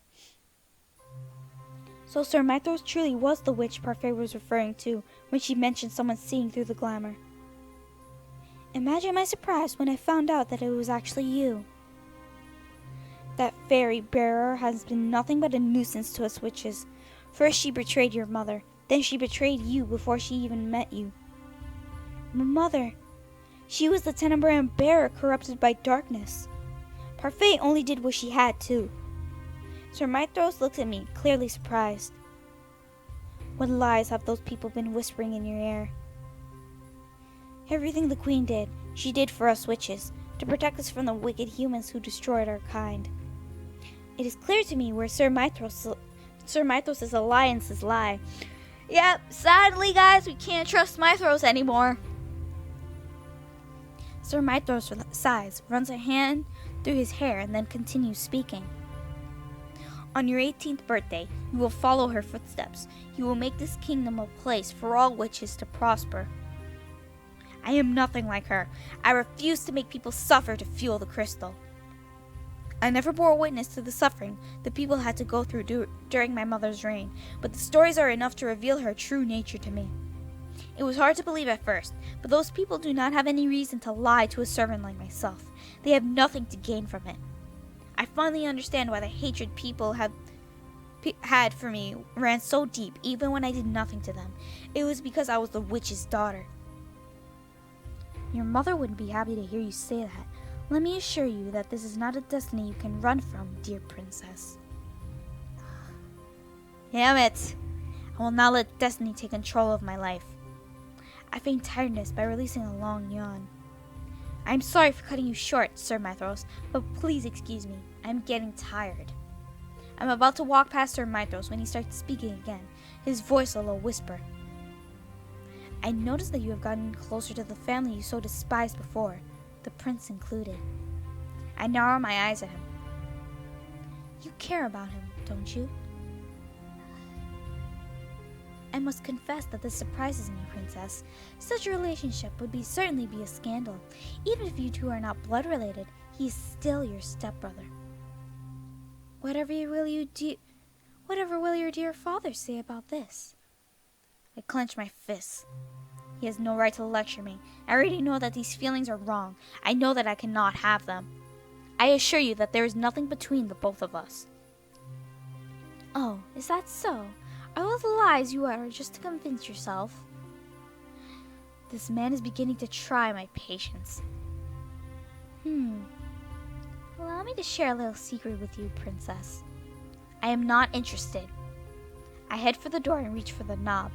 So Sir Mythros truly was the witch Parfait was referring to when she mentioned someone seeing through the glamour. Imagine my surprise when I found out that it was actually you. That fairy bearer has been nothing but a nuisance to us witches. First she betrayed your mother, then she betrayed you before she even met you. My mother, she was the Tenebran bearer corrupted by darkness. Parfait only did what she had to. Sir Mythros looked at me, clearly surprised. What lies have those people been whispering in your ear? Everything the Queen did, she did for us witches, to protect us from the wicked humans who destroyed our kind. It is clear to me where Sir Mythros' alliances lie. Yep, sadly guys, we can't trust Mythros anymore. Sir Mythros sighs, runs a hand through his hair, and then continues speaking. On your 18th birthday, you will follow her footsteps. You will make this kingdom a place for all witches to prosper. I am nothing like her. I refuse to make people suffer to fuel the crystal. I never bore witness to the suffering the people had to go through during my mother's reign, but the stories are enough to reveal her true nature to me. It was hard to believe at first, but those people do not have any reason to lie to a servant like myself. They have nothing to gain from it. I finally understand why the hatred people had for me ran so deep even when I did nothing to them. It was because I was the witch's daughter. Your mother wouldn't be happy to hear you say that. Let me assure you that this is not a destiny you can run from, dear princess. Damn it! I will not let destiny take control of my life. I feigned tiredness by releasing a long yawn. I am sorry for cutting you short, Sir Mythros, but please excuse me. I am getting tired. I'm about to walk past Sir Mythros when he starts speaking again, his voice a low whisper. I noticed that you have gotten closer to the family you so despised before, the prince included. I narrow my eyes at him. You care about him, don't you? I must confess that this surprises me, Princess. Such a relationship would certainly be a scandal. Even if you two are not blood related, he is still your stepbrother. Whatever will you Whatever will your dear father say about this? I clench my fists. He has no right to lecture me. I already know that these feelings are wrong. I know that I cannot have them. I assure you that there is nothing between the both of us. Oh, is that so? Are all the lies you utter just to convince yourself? This man is beginning to try my patience. Allow me to share a little secret with you, princess. I am not interested. I head for the door and reach for the knob.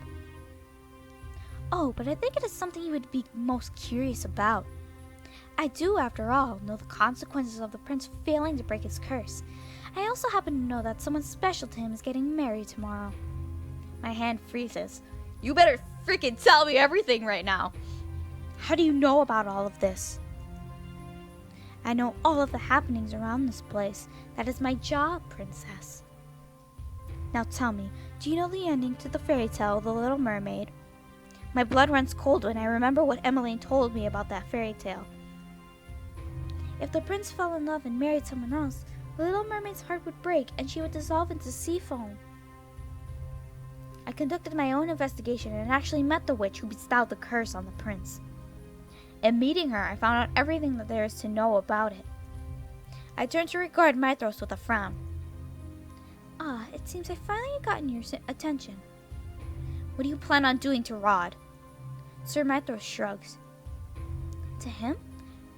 Oh, but I think it is something you would be most curious about. I do, after all, know the consequences of the prince failing to break his curse. I also happen to know that someone special to him is getting married tomorrow. My hand freezes. You better freaking tell me everything right now. How do you know about all of this? I know all of the happenings around this place. That is my job, princess. Now tell me, do you know the ending to the fairy tale, The Little Mermaid? My blood runs cold when I remember what Emmeline told me about that fairy tale. If the prince fell in love and married someone else, the little mermaid's heart would break and she would dissolve into sea foam. I conducted my own investigation and actually met the witch who bestowed the curse on the prince. In meeting her, I found out everything that there is to know about it. I turned to regard Mythros with a frown. Ah, it seems I finally gotten your attention. What do you plan on doing to Rod? Sir Mythros shrugs. To him?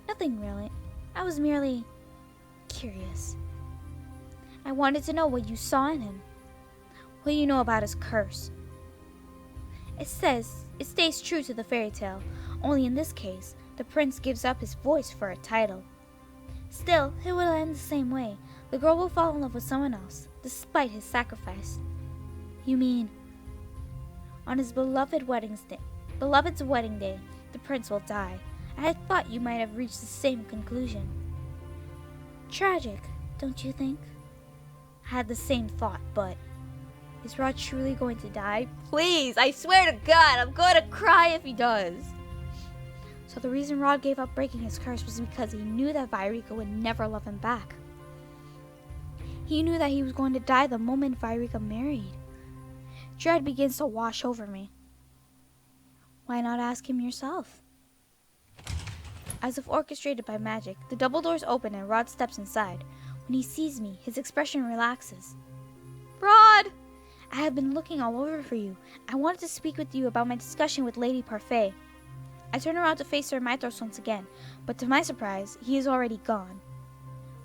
Nothing really. I was merely curious. I wanted to know what you saw in him. What do you know about his curse? It stays true to the fairy tale, only in this case, the prince gives up his voice for a title. Still, it will end the same way. The girl will fall in love with someone else, despite his sacrifice. You mean, on his beloved's wedding day, the prince will die. I had thought you might have reached the same conclusion. Tragic, don't you think? I had the same thought, but is Rod truly going to die? Please, I swear to God, I'm going to cry if he does. So the reason Rod gave up breaking his curse was because he knew that Vairika would never love him back. He knew that he was going to die the moment Vairika married. Dread begins to wash over me. Why not ask him yourself? As if orchestrated by magic, the double doors open and Rod steps inside. When he sees me, his expression relaxes. Rod! I have been looking all over for you. I wanted to speak with you about my discussion with Lady Parfait. I turn around to face Sir Mythros once again, but to my surprise, he is already gone.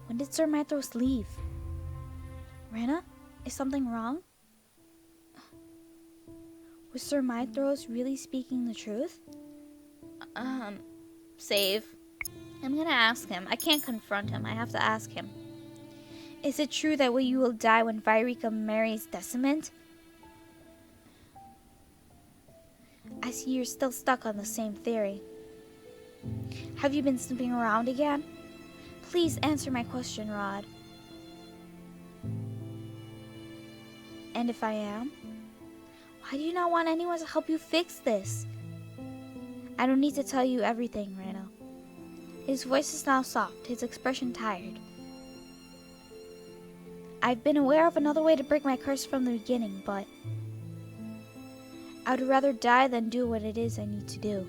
When did Sir Mythros leave? Rena, is something wrong? Was Sir Mythros really speaking the truth? Save. I'm gonna ask him. I can't confront him. I have to ask him. Is it true that you will die when Vairika marries Deciment? I see you're still stuck on the same theory. Have you been snooping around again? Please answer my question, Rod. And if I am? Why do you not want anyone to help you fix this? I don't need to tell you everything, Rena. His voice is now soft, his expression tired. I've been aware of another way to break my curse from the beginning, but I would rather die than do what it is I need to do.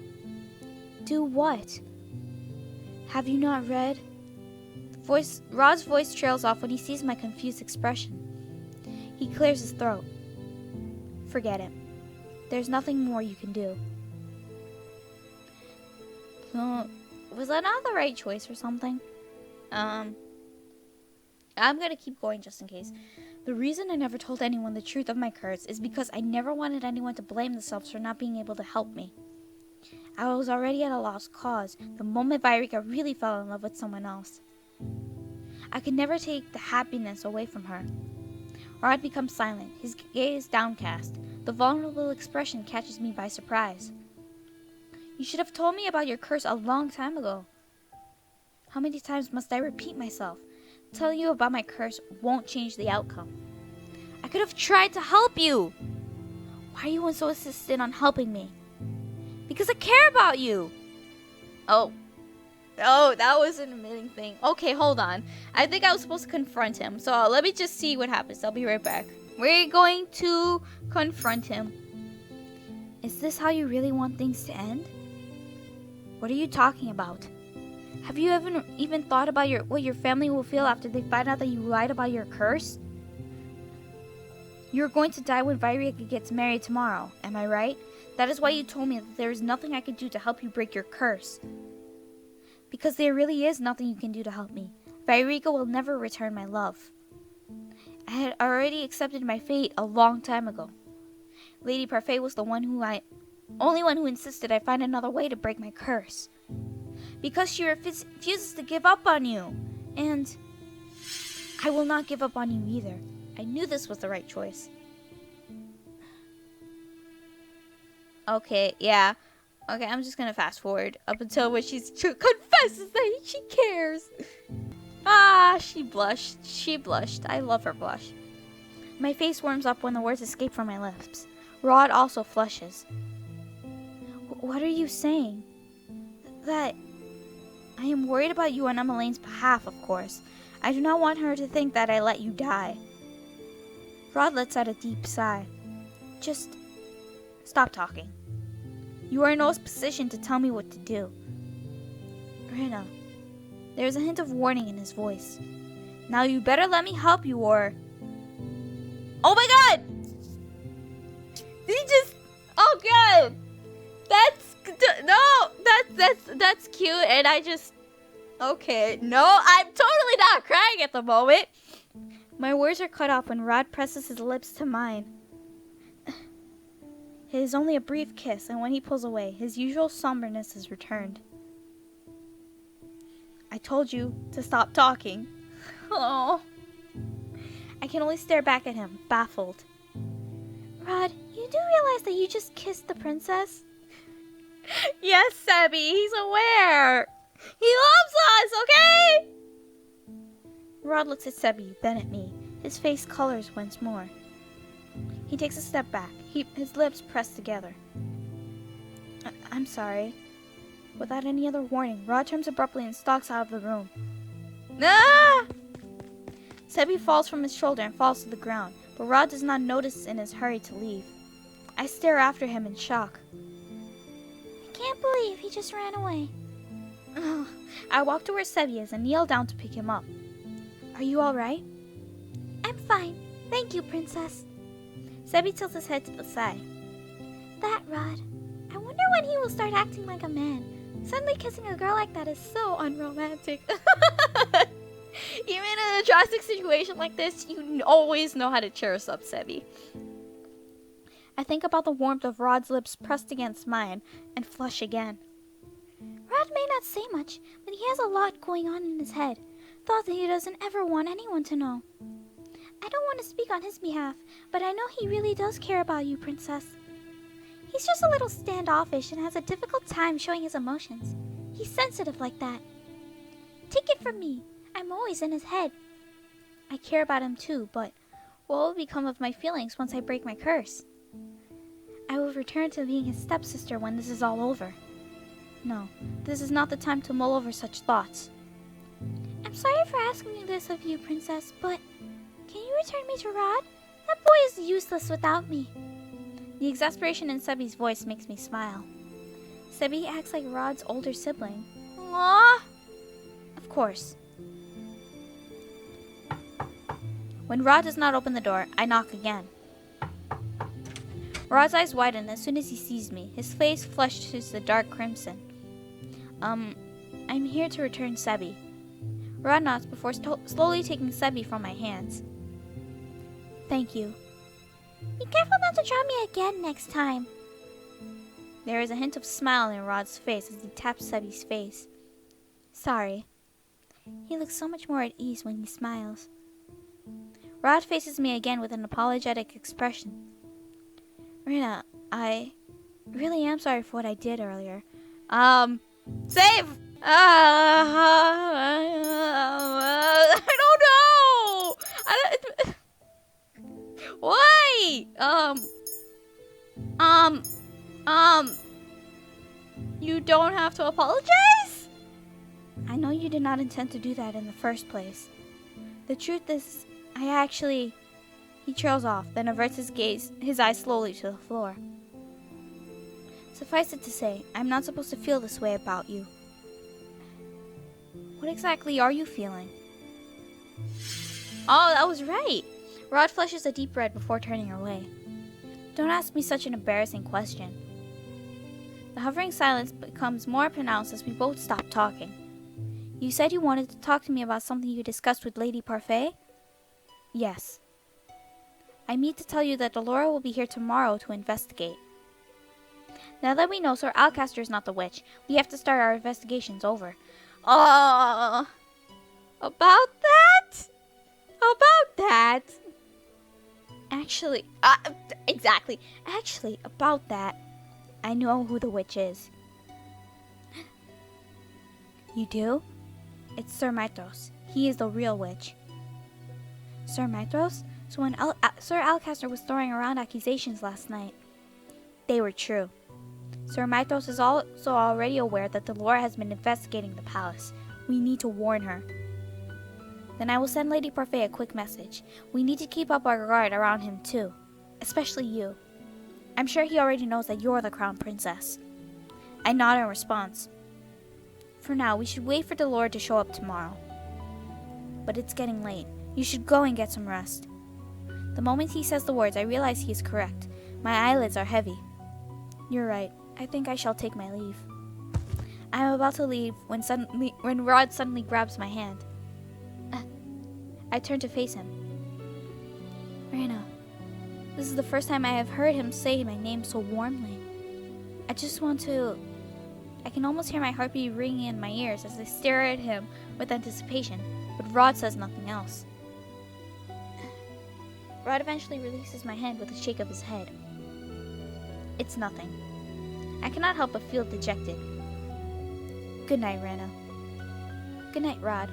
Do what? Have you not read? Rod's voice trails off when he sees my confused expression. He clears his throat. Forget it. There's nothing more you can do. Was that not the right choice or something? I'm gonna keep going just in case. The reason I never told anyone the truth of my curse is because I never wanted anyone to blame themselves for not being able to help me. I was already at a lost cause the moment Vairika really fell in love with someone else. I could never take the happiness away from her. Rod becomes silent, his gaze downcast. The vulnerable expression catches me by surprise. You should have told me about your curse a long time ago. How many times must I repeat myself? Telling you about my curse won't change the outcome. I could have tried to help you. Why are you so insistent on helping me? Because I care about you. Oh, Oh, that was an admitting thing. Okay, hold on. I think I was supposed to confront him. So let me just see what happens. I'll be right back. We're going to confront him. Is this how you really want things to end? What are you talking about? Have you ever even thought about what your family will feel after they find out that you lied about your curse? You're going to die when Varg gets married tomorrow, am I right? That is why you told me that there is nothing I could do to help you break your curse. Because there really is nothing you can do to help me. Varg will never return my love. I had already accepted my fate a long time ago. Lady Parfait was the only one who insisted I find another way to break my curse. Because she refuses to give up on you. And I will not give up on you either. I knew this was the right choice. Okay, yeah. Okay, I'm just gonna fast forward up until when she confesses that she cares. Ah, she blushed. She blushed. I love her blush. My face warms up when the words escape from my lips. Rod also flushes. What are you saying? That I am worried about you on Emmeline's behalf, of course. I do not want her to think that I let you die. Rod lets out a deep sigh. Just stop talking. You are in no position to tell me what to do. Rina, there is a hint of warning in his voice. Now you better let me help you or... Oh my god! He just... Oh god! That's cute and I just... Okay, no, I'm totally not crying at the moment. My words are cut off when Rod presses his lips to mine. It is only a brief kiss, and when he pulls away, his usual somberness is returned. I told you to stop talking. Oh. I can only stare back at him, baffled. Rod, you do realize that you just kissed the princess? Yes, Sebby, he's aware. He loves us, okay? Rod looks at Sebby, then at me. His face colors once more. He takes a step back, his lips pressed together. I'm sorry. Without any other warning, Rod turns abruptly and stalks out of the room. Ah! Sebby falls from his shoulder and falls to the ground, but Rod does not notice in his hurry to leave. I stare after him in shock. I can't believe he just ran away. I walk to where Sebby is and kneel down to pick him up. Are you alright? I'm fine. Thank you, Princess. Sebby tilts his head to the side. That Rod. I wonder when he will start acting like a man. Suddenly kissing a girl like that is so unromantic. Even in a drastic situation like this, you always know how to cheer us up, Sebby. I think about the warmth of Rod's lips pressed against mine and flush again. Rod may not say much, but he has a lot going on in his head. Thoughts that he doesn't ever want anyone to know. I don't want to speak on his behalf, but I know he really does care about you, Princess. He's just a little standoffish and has a difficult time showing his emotions. He's sensitive like that. Take it from me, I'm always in his head. I care about him too, but what will become of my feelings once I break my curse? I will return to being his stepsister when this is all over. No, this is not the time to mull over such thoughts. I'm sorry for asking this of you, Princess, but can you return me to Rod? That boy is useless without me. The exasperation in Sebby's voice makes me smile. Sebby acts like Rod's older sibling. Aww. Of course. When Rod does not open the door, I knock again. Rod's eyes widen as soon as he sees me. His face flushes the dark crimson. I'm here to return Sebby. Rod nods before slowly taking Sebby from my hands. Thank you. Be careful not to drop me again next time. There is a hint of smile in Rod's face as he taps Sebby's face. Sorry. He looks so much more at ease when he smiles. Rod faces me again with an apologetic expression. Rina, I really am sorry for what I did earlier. Save! I don't know! Why? You don't have to apologize? you did not intend to do that in the first place. The truth is, He trails off, then averts his eyes slowly to the floor. Suffice it to say, I'm not supposed to feel this way about you. What exactly are you feeling? Oh, that was right. Rod flushes a deep red before turning away. Don't ask me such an embarrassing question. The hovering silence becomes more pronounced as we both stop talking. You said you wanted to talk to me about something you discussed with Lady Parfait? Yes. I mean to tell you that Delora will be here tomorrow to investigate. Now that we know Sir Alcaster is not the witch, we have to start our investigations over. About that? About that? Actually, Exactly. about that, I know who the witch is. You do? It's Sir Mythros. He is the real witch. Sir Mythros? So when Sir Alcaster was throwing around accusations last night, they were true. Sir Mythros is also already aware that Delora has been investigating the palace. We need to warn her. Then I will send Lady Parfait a quick message. We need to keep up our guard around him too. Especially you. I'm sure he already knows that you're the crown princess. I nod in response. For now, we should wait for Delora to show up tomorrow. But it's getting late. You should go and get some rest. The moment he says the words, I realize he is correct. My eyelids are heavy. You're right. I think I shall take my leave. I am about to leave when Rod suddenly grabs my hand. I turn to face him. Rana, this is the first time I have heard him say my name so warmly. I can almost hear my heartbeat ringing in my ears as I stare at him with anticipation, but Rod says nothing else. Rod eventually releases my hand with a shake of his head. It's nothing. I cannot help but feel dejected. Good night, Rana. Good night, Rod.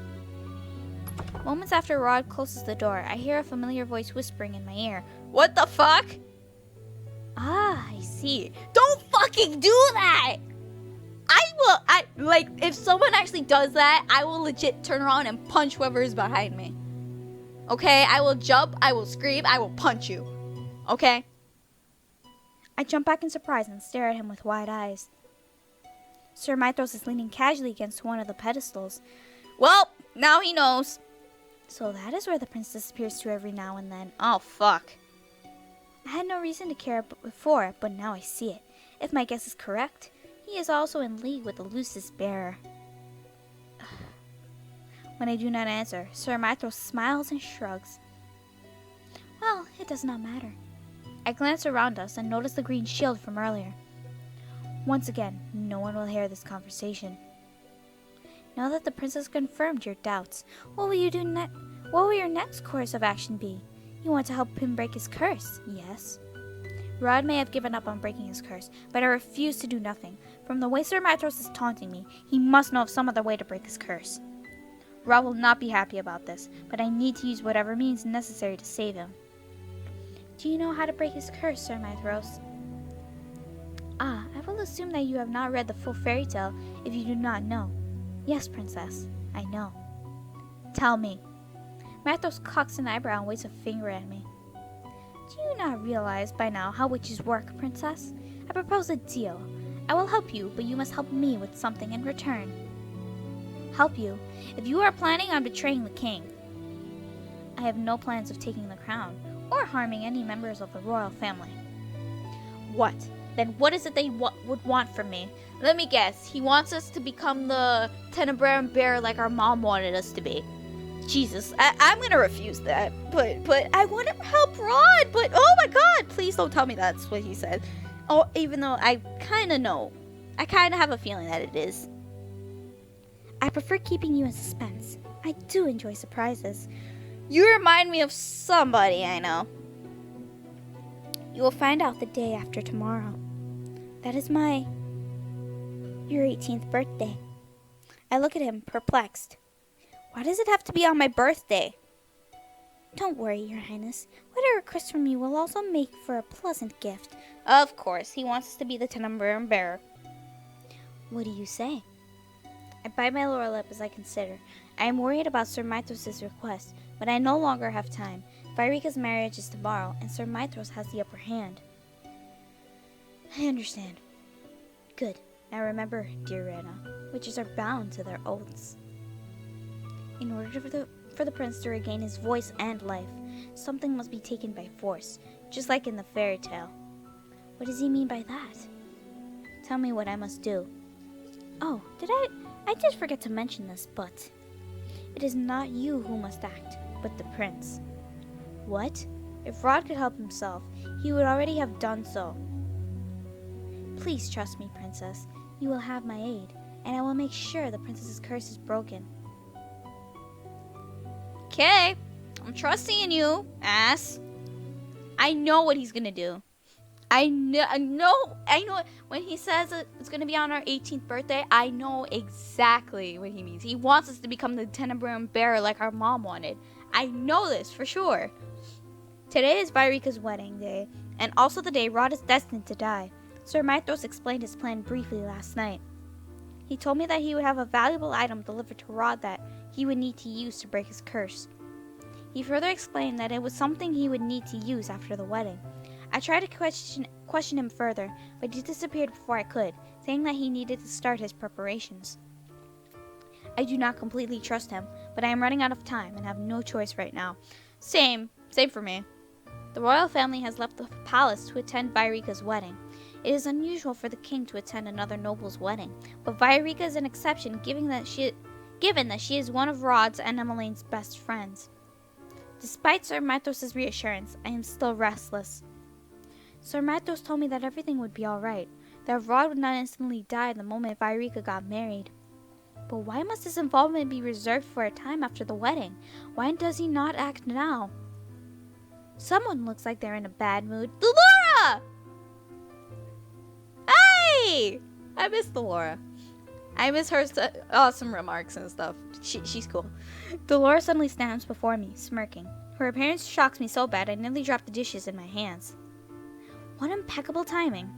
Moments after Rod closes the door, I hear a familiar voice whispering in my ear. What the fuck? Ah, I see. Don't fucking do that! If someone actually does that, I will legit turn around and punch whoever is behind me. Okay? I will jump, I will scream, I will punch you. Okay? I jump back in surprise and stare at him with wide eyes. Sir Mythros is leaning casually against one of the pedestals. Well, now he knows. So that is where the princess appears to every now and then. Oh, fuck. I had no reason to care before, but now I see it. If my guess is correct, he is also in league with the Lucis bearer. When I do not answer, Sir Mythros smiles and shrugs. Well, it does not matter. I glance around us and notice the green shield from earlier. Once again, no one will hear this conversation. Now that the princess confirmed your doubts, what will you do next? What will your next course of action be? You want to help him break his curse, yes? Rod may have given up on breaking his curse, but I refuse to do nothing. From the way Sir Mythros is taunting me, he must know of some other way to break his curse. Rod will not be happy about this, but I need to use whatever means necessary to save him. Do you know how to break his curse, Sir Mythros? Ah, I will assume that you have not read the full fairy tale if you do not know. Yes, princess, I know. Tell me. Mythros cocks an eyebrow and waves a finger at me. Do you not realize by now how witches work, princess? I propose a deal. I will help you, but you must help me with something in return. Help you? If you are planning on betraying the king. I have no plans of taking the crown, or harming any members of the royal family. What? Then what is it they would want from me? Let me guess. He wants us to become the Tenebrae bearer like our mom wanted us to be. Jesus, I'm gonna refuse that. But I want to help Rod. But oh my God, please don't tell me that's what he said. Oh, even though I kind of know. I kind of have a feeling that it is. I prefer keeping you in suspense. I do enjoy surprises. You remind me of somebody I know. You will find out the day after tomorrow. That is your 18th birthday. I look at him, perplexed. Why does it have to be on my birthday? Don't worry, Your Highness. What I request from you will also make for a pleasant gift. Of course, he wants us to be the Tenebrae bearer. What do you say? I bite my lower lip as I consider. I am worried about Sir Mythros' request, but I no longer have time. Vairika's marriage is tomorrow, and Sir Mythros has the upper hand. I understand. Good. Now remember, dear Rana, witches are bound to their oaths. In order for the prince to regain his voice and life, something must be taken by force, just like in the fairy tale. What does he mean by that? Tell me what I must do. Oh, I did forget to mention this, but it is not you who must act, but the prince. What? If Rod could help himself, he would already have done so. Please trust me, princess. You will have my aid, and I will make sure the princess's curse is broken. Okay, I'm trusting in you, ass. I know what he's gonna do. I know. When he says it's gonna be on our 18th birthday, I know exactly what he means. He wants us to become the Tenebrae bearer like our mom wanted. I know this for sure. Today is Vairika's wedding day, and also the day Rod is destined to die. Sir Mythros explained his plan briefly last night. He told me that he would have a valuable item delivered to Rod that he would need to use to break his curse. He further explained that it was something he would need to use after the wedding. I tried to question him further, but he disappeared before I could, saying that he needed to start his preparations. I do not completely trust him, but I am running out of time and have no choice right now. Same for me. The royal family has left the palace to attend Vairika's wedding. It is unusual for the king to attend another noble's wedding, but Vairika is an exception given that she is one of Rod's and Emmeline's best friends. Despite Sir Mythros' reassurance, I am still restless. Sir Mythros told me that everything would be alright, that Rod would not instantly die the moment Vairika got married. But why must his involvement be reserved for a time after the wedding? Why does he not act now? Someone looks like they're in a bad mood. Delora! Hey! I miss Delora. I miss her awesome remarks and stuff. She's cool. Delora suddenly stands before me, smirking. Her appearance shocks me so bad I nearly drop the dishes in my hands. What impeccable timing.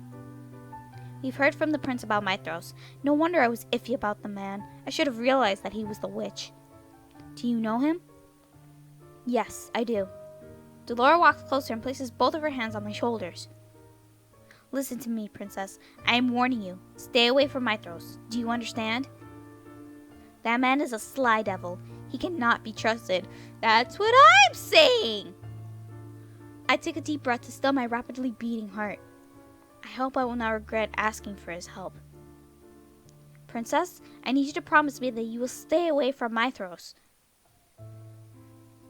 We've heard from the prince about Mythros. No wonder I was iffy about the man. I should have realized that he was the witch. Do you know him? Yes, I do. Delora walks closer and places both of her hands on my shoulders. Listen to me, princess. I am warning you. Stay away from Mythros. Do you understand? That man is a sly devil. He cannot be trusted. That's what I'm saying! I take a deep breath to still my rapidly beating heart. I hope I will not regret asking for his help. Princess, I need you to promise me that you will stay away from Mythros.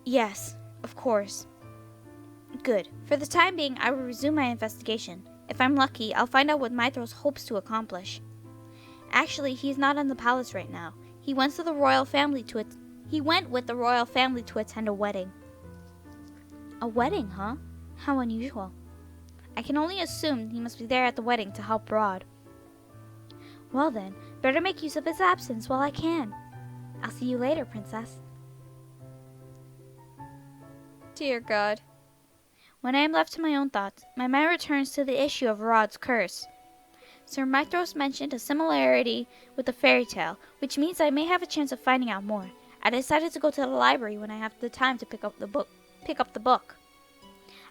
Yes, of course. Good. For the time being, I will resume my investigation. If I'm lucky, I'll find out what Mythros hopes to accomplish. Actually, he's not in the palace right now. He went with the royal family to attend a wedding. A wedding, huh? How unusual. I can only assume he must be there at the wedding to help Rod. Well then, better make use of his absence while I can. I'll see you later, princess. Dear God. When I am left to my own thoughts, my mind returns to the issue of Rod's curse. Sir Mythros mentioned a similarity with the fairy tale, which means I may have a chance of finding out more. I decided to go to the library when I have the time to pick up the book.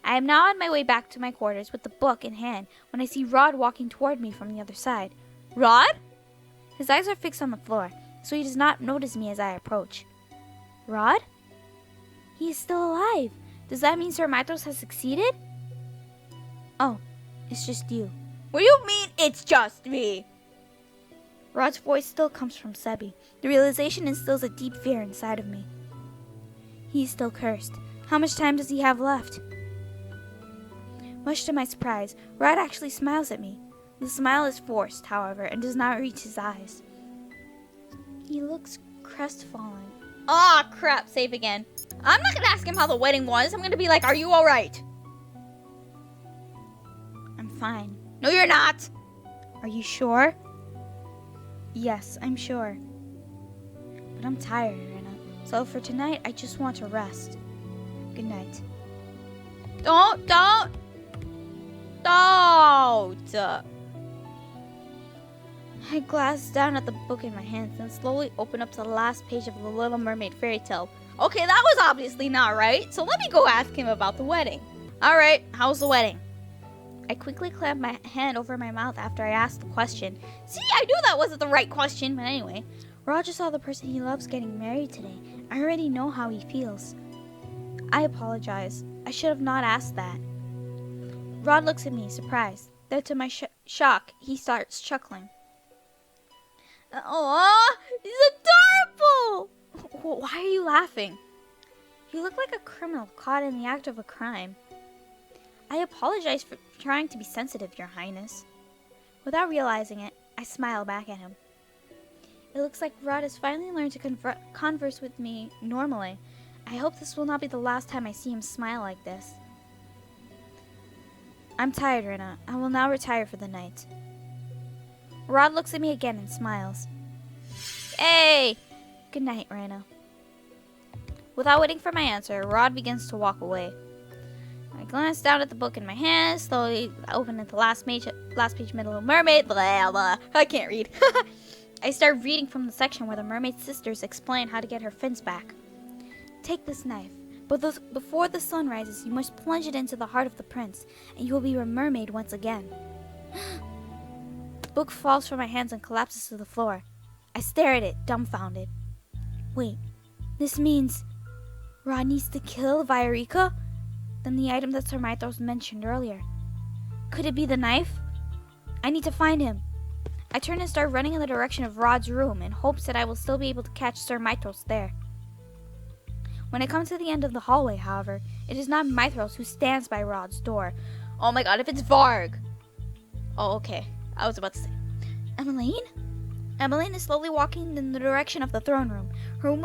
I am now on my way back to my quarters with the book in hand when I see Rod walking toward me from the other side. Rod? His eyes are fixed on the floor, so he does not notice me as I approach. Rod? He is still alive. Does that mean Sir Mythros has succeeded? Oh, it's just you. What do you mean, it's just me? Rod's voice still comes from Sebi. The realization instills a deep fear inside of me. He's still cursed. How much time does he have left? Much to my surprise, Rod actually smiles at me. The smile is forced, however, and does not reach his eyes. He looks crestfallen. Aw, crap, save again. I'm not gonna ask him how the wedding was. I'm gonna be like, are you alright? I'm fine. No, you're not! Are you sure? Yes, I'm sure. But I'm tired, Irina. So for tonight, I just want to rest. Good night. Don't! I glanced down at the book in my hands and slowly opened up to the last page of The Little Mermaid fairy tale. Okay, that was obviously not right, so let me go ask him about the wedding. Alright, how's the wedding? I quickly clamped my hand over my mouth after I asked the question. See, I knew that wasn't the right question, but anyway. Roger saw the person he loves getting married today. I already know how he feels. I apologize. I should have not asked that. Rod looks at me, surprised. Then to my shock, he starts chuckling. Aww, he's adorable! Why are you laughing? You look like a criminal caught in the act of a crime. I apologize for trying to be sensitive, Your Highness. Without realizing it, I smile back at him. It looks like Rod has finally learned to converse with me normally. I hope this will not be the last time I see him smile like this. I'm tired, Rena. I will now retire for the night. Rod looks at me again and smiles. Hey! Good night, Rena. Without waiting for my answer, Rod begins to walk away. I glance down at the book in my hand, slowly open at the last page, Little Mermaid, blah, blah. I can't read. I start reading from the section where the mermaid sisters explain how to get her fins back. Take this knife, but before the sun rises, you must plunge it into the heart of the prince, and you will be a mermaid once again. The book falls from my hands and collapses to the floor. I stare at it, dumbfounded. Wait, this means Rod needs to kill Viorica? Then the item that Sir Mythros mentioned earlier. Could it be the knife? I need to find him. I turn and start running in the direction of Rod's room in hopes that I will still be able to catch Sir Mythros there. When I come to the end of the hallway, however, it is not Mythros who stands by Rod's door. Oh my god, if it's Varg! Oh, okay. I was about to say. Emmeline? Emmeline is slowly walking in the direction of the throne room. Her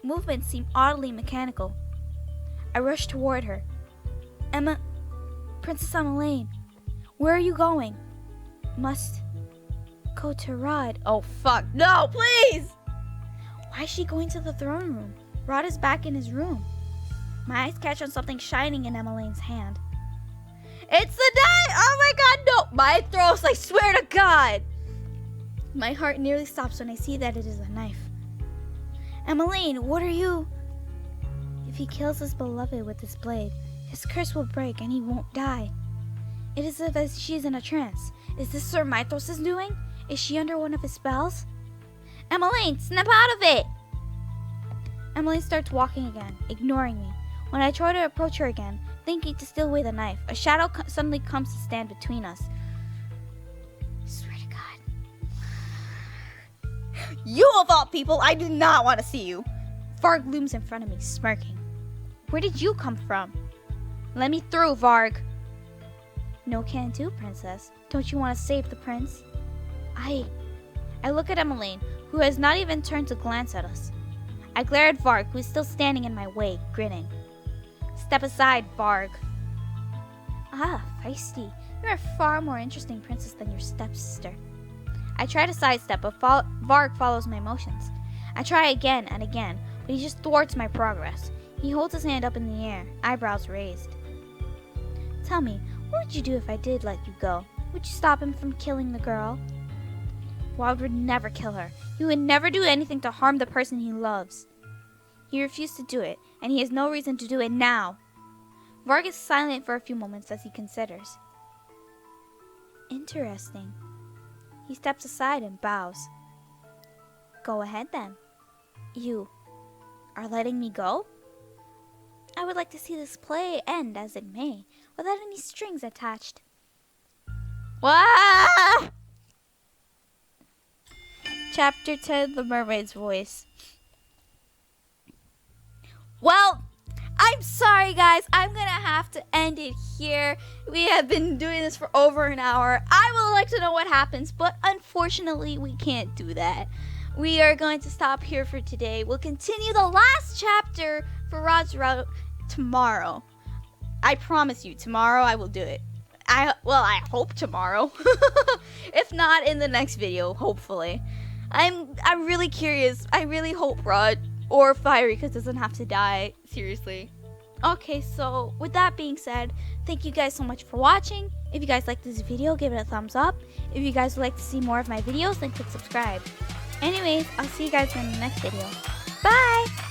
movements seem oddly mechanical. I rush toward her. Princess Emmeline, where are you going? Must go to Rod. Oh fuck, no, please! Why is she going to the throne room? Rod is back in his room. My eyes catch on something shining in Emmeline's hand. It's the knife! Oh my god, no! Mythros, I swear to God! My heart nearly stops when I see that it is a knife. Emmeline, what are you? If he kills his beloved with this blade, his curse will break and he won't die. It is as if she is in a trance. Is this Sir Mythros' doing? Is she under one of his spells? Emmeline, snap out of it! Emmeline starts walking again, ignoring me. When I try to approach her again, thinking to steal away the knife, a shadow suddenly comes to stand between us. I swear to God. You of all people, I do not want to see you. Varg looms in front of me, smirking. Where did you come from? Let me through, Varg. No can do, princess. Don't you want to save the prince? I look at Emmeline, who has not even turned to glance at us. I glare at Varg, who is still standing in my way, grinning. Step aside, Varg. Ah, feisty. You're a far more interesting princess than your stepsister. I try to sidestep, but Varg follows my motions. I try again and again, but he just thwarts my progress. He holds his hand up in the air, eyebrows raised. Tell me, what would you do if I did let you go? Would you stop him from killing the girl? Varg would never kill her. He would never do anything to harm the person he loves. He refused to do it, and he has no reason to do it now. Varg is silent for a few moments as he considers. Interesting. He steps aside and bows. Go ahead then. You are letting me go? I would like to see this play end as it may, without any strings attached. Wah! Chapter 10, The Mermaid's Voice. Well, I'm sorry guys, I'm gonna have to end it here. We have been doing this for over an hour. I would like to know what happens, but unfortunately we can't do that. We are going to stop here for today. We'll continue the last chapter for Rod's Route tomorrow. I promise you, tomorrow I will do it. I hope tomorrow. If not, in the next video, hopefully. I'm really curious. I really hope Rod or Viorica doesn't have to die. Seriously. Okay, so with that being said, thank you guys so much for watching. If If you guys like this video, give it a thumbs up. If you guys would like to see more of my videos, then click subscribe. Anyways, I'll see you guys in the next video. Bye!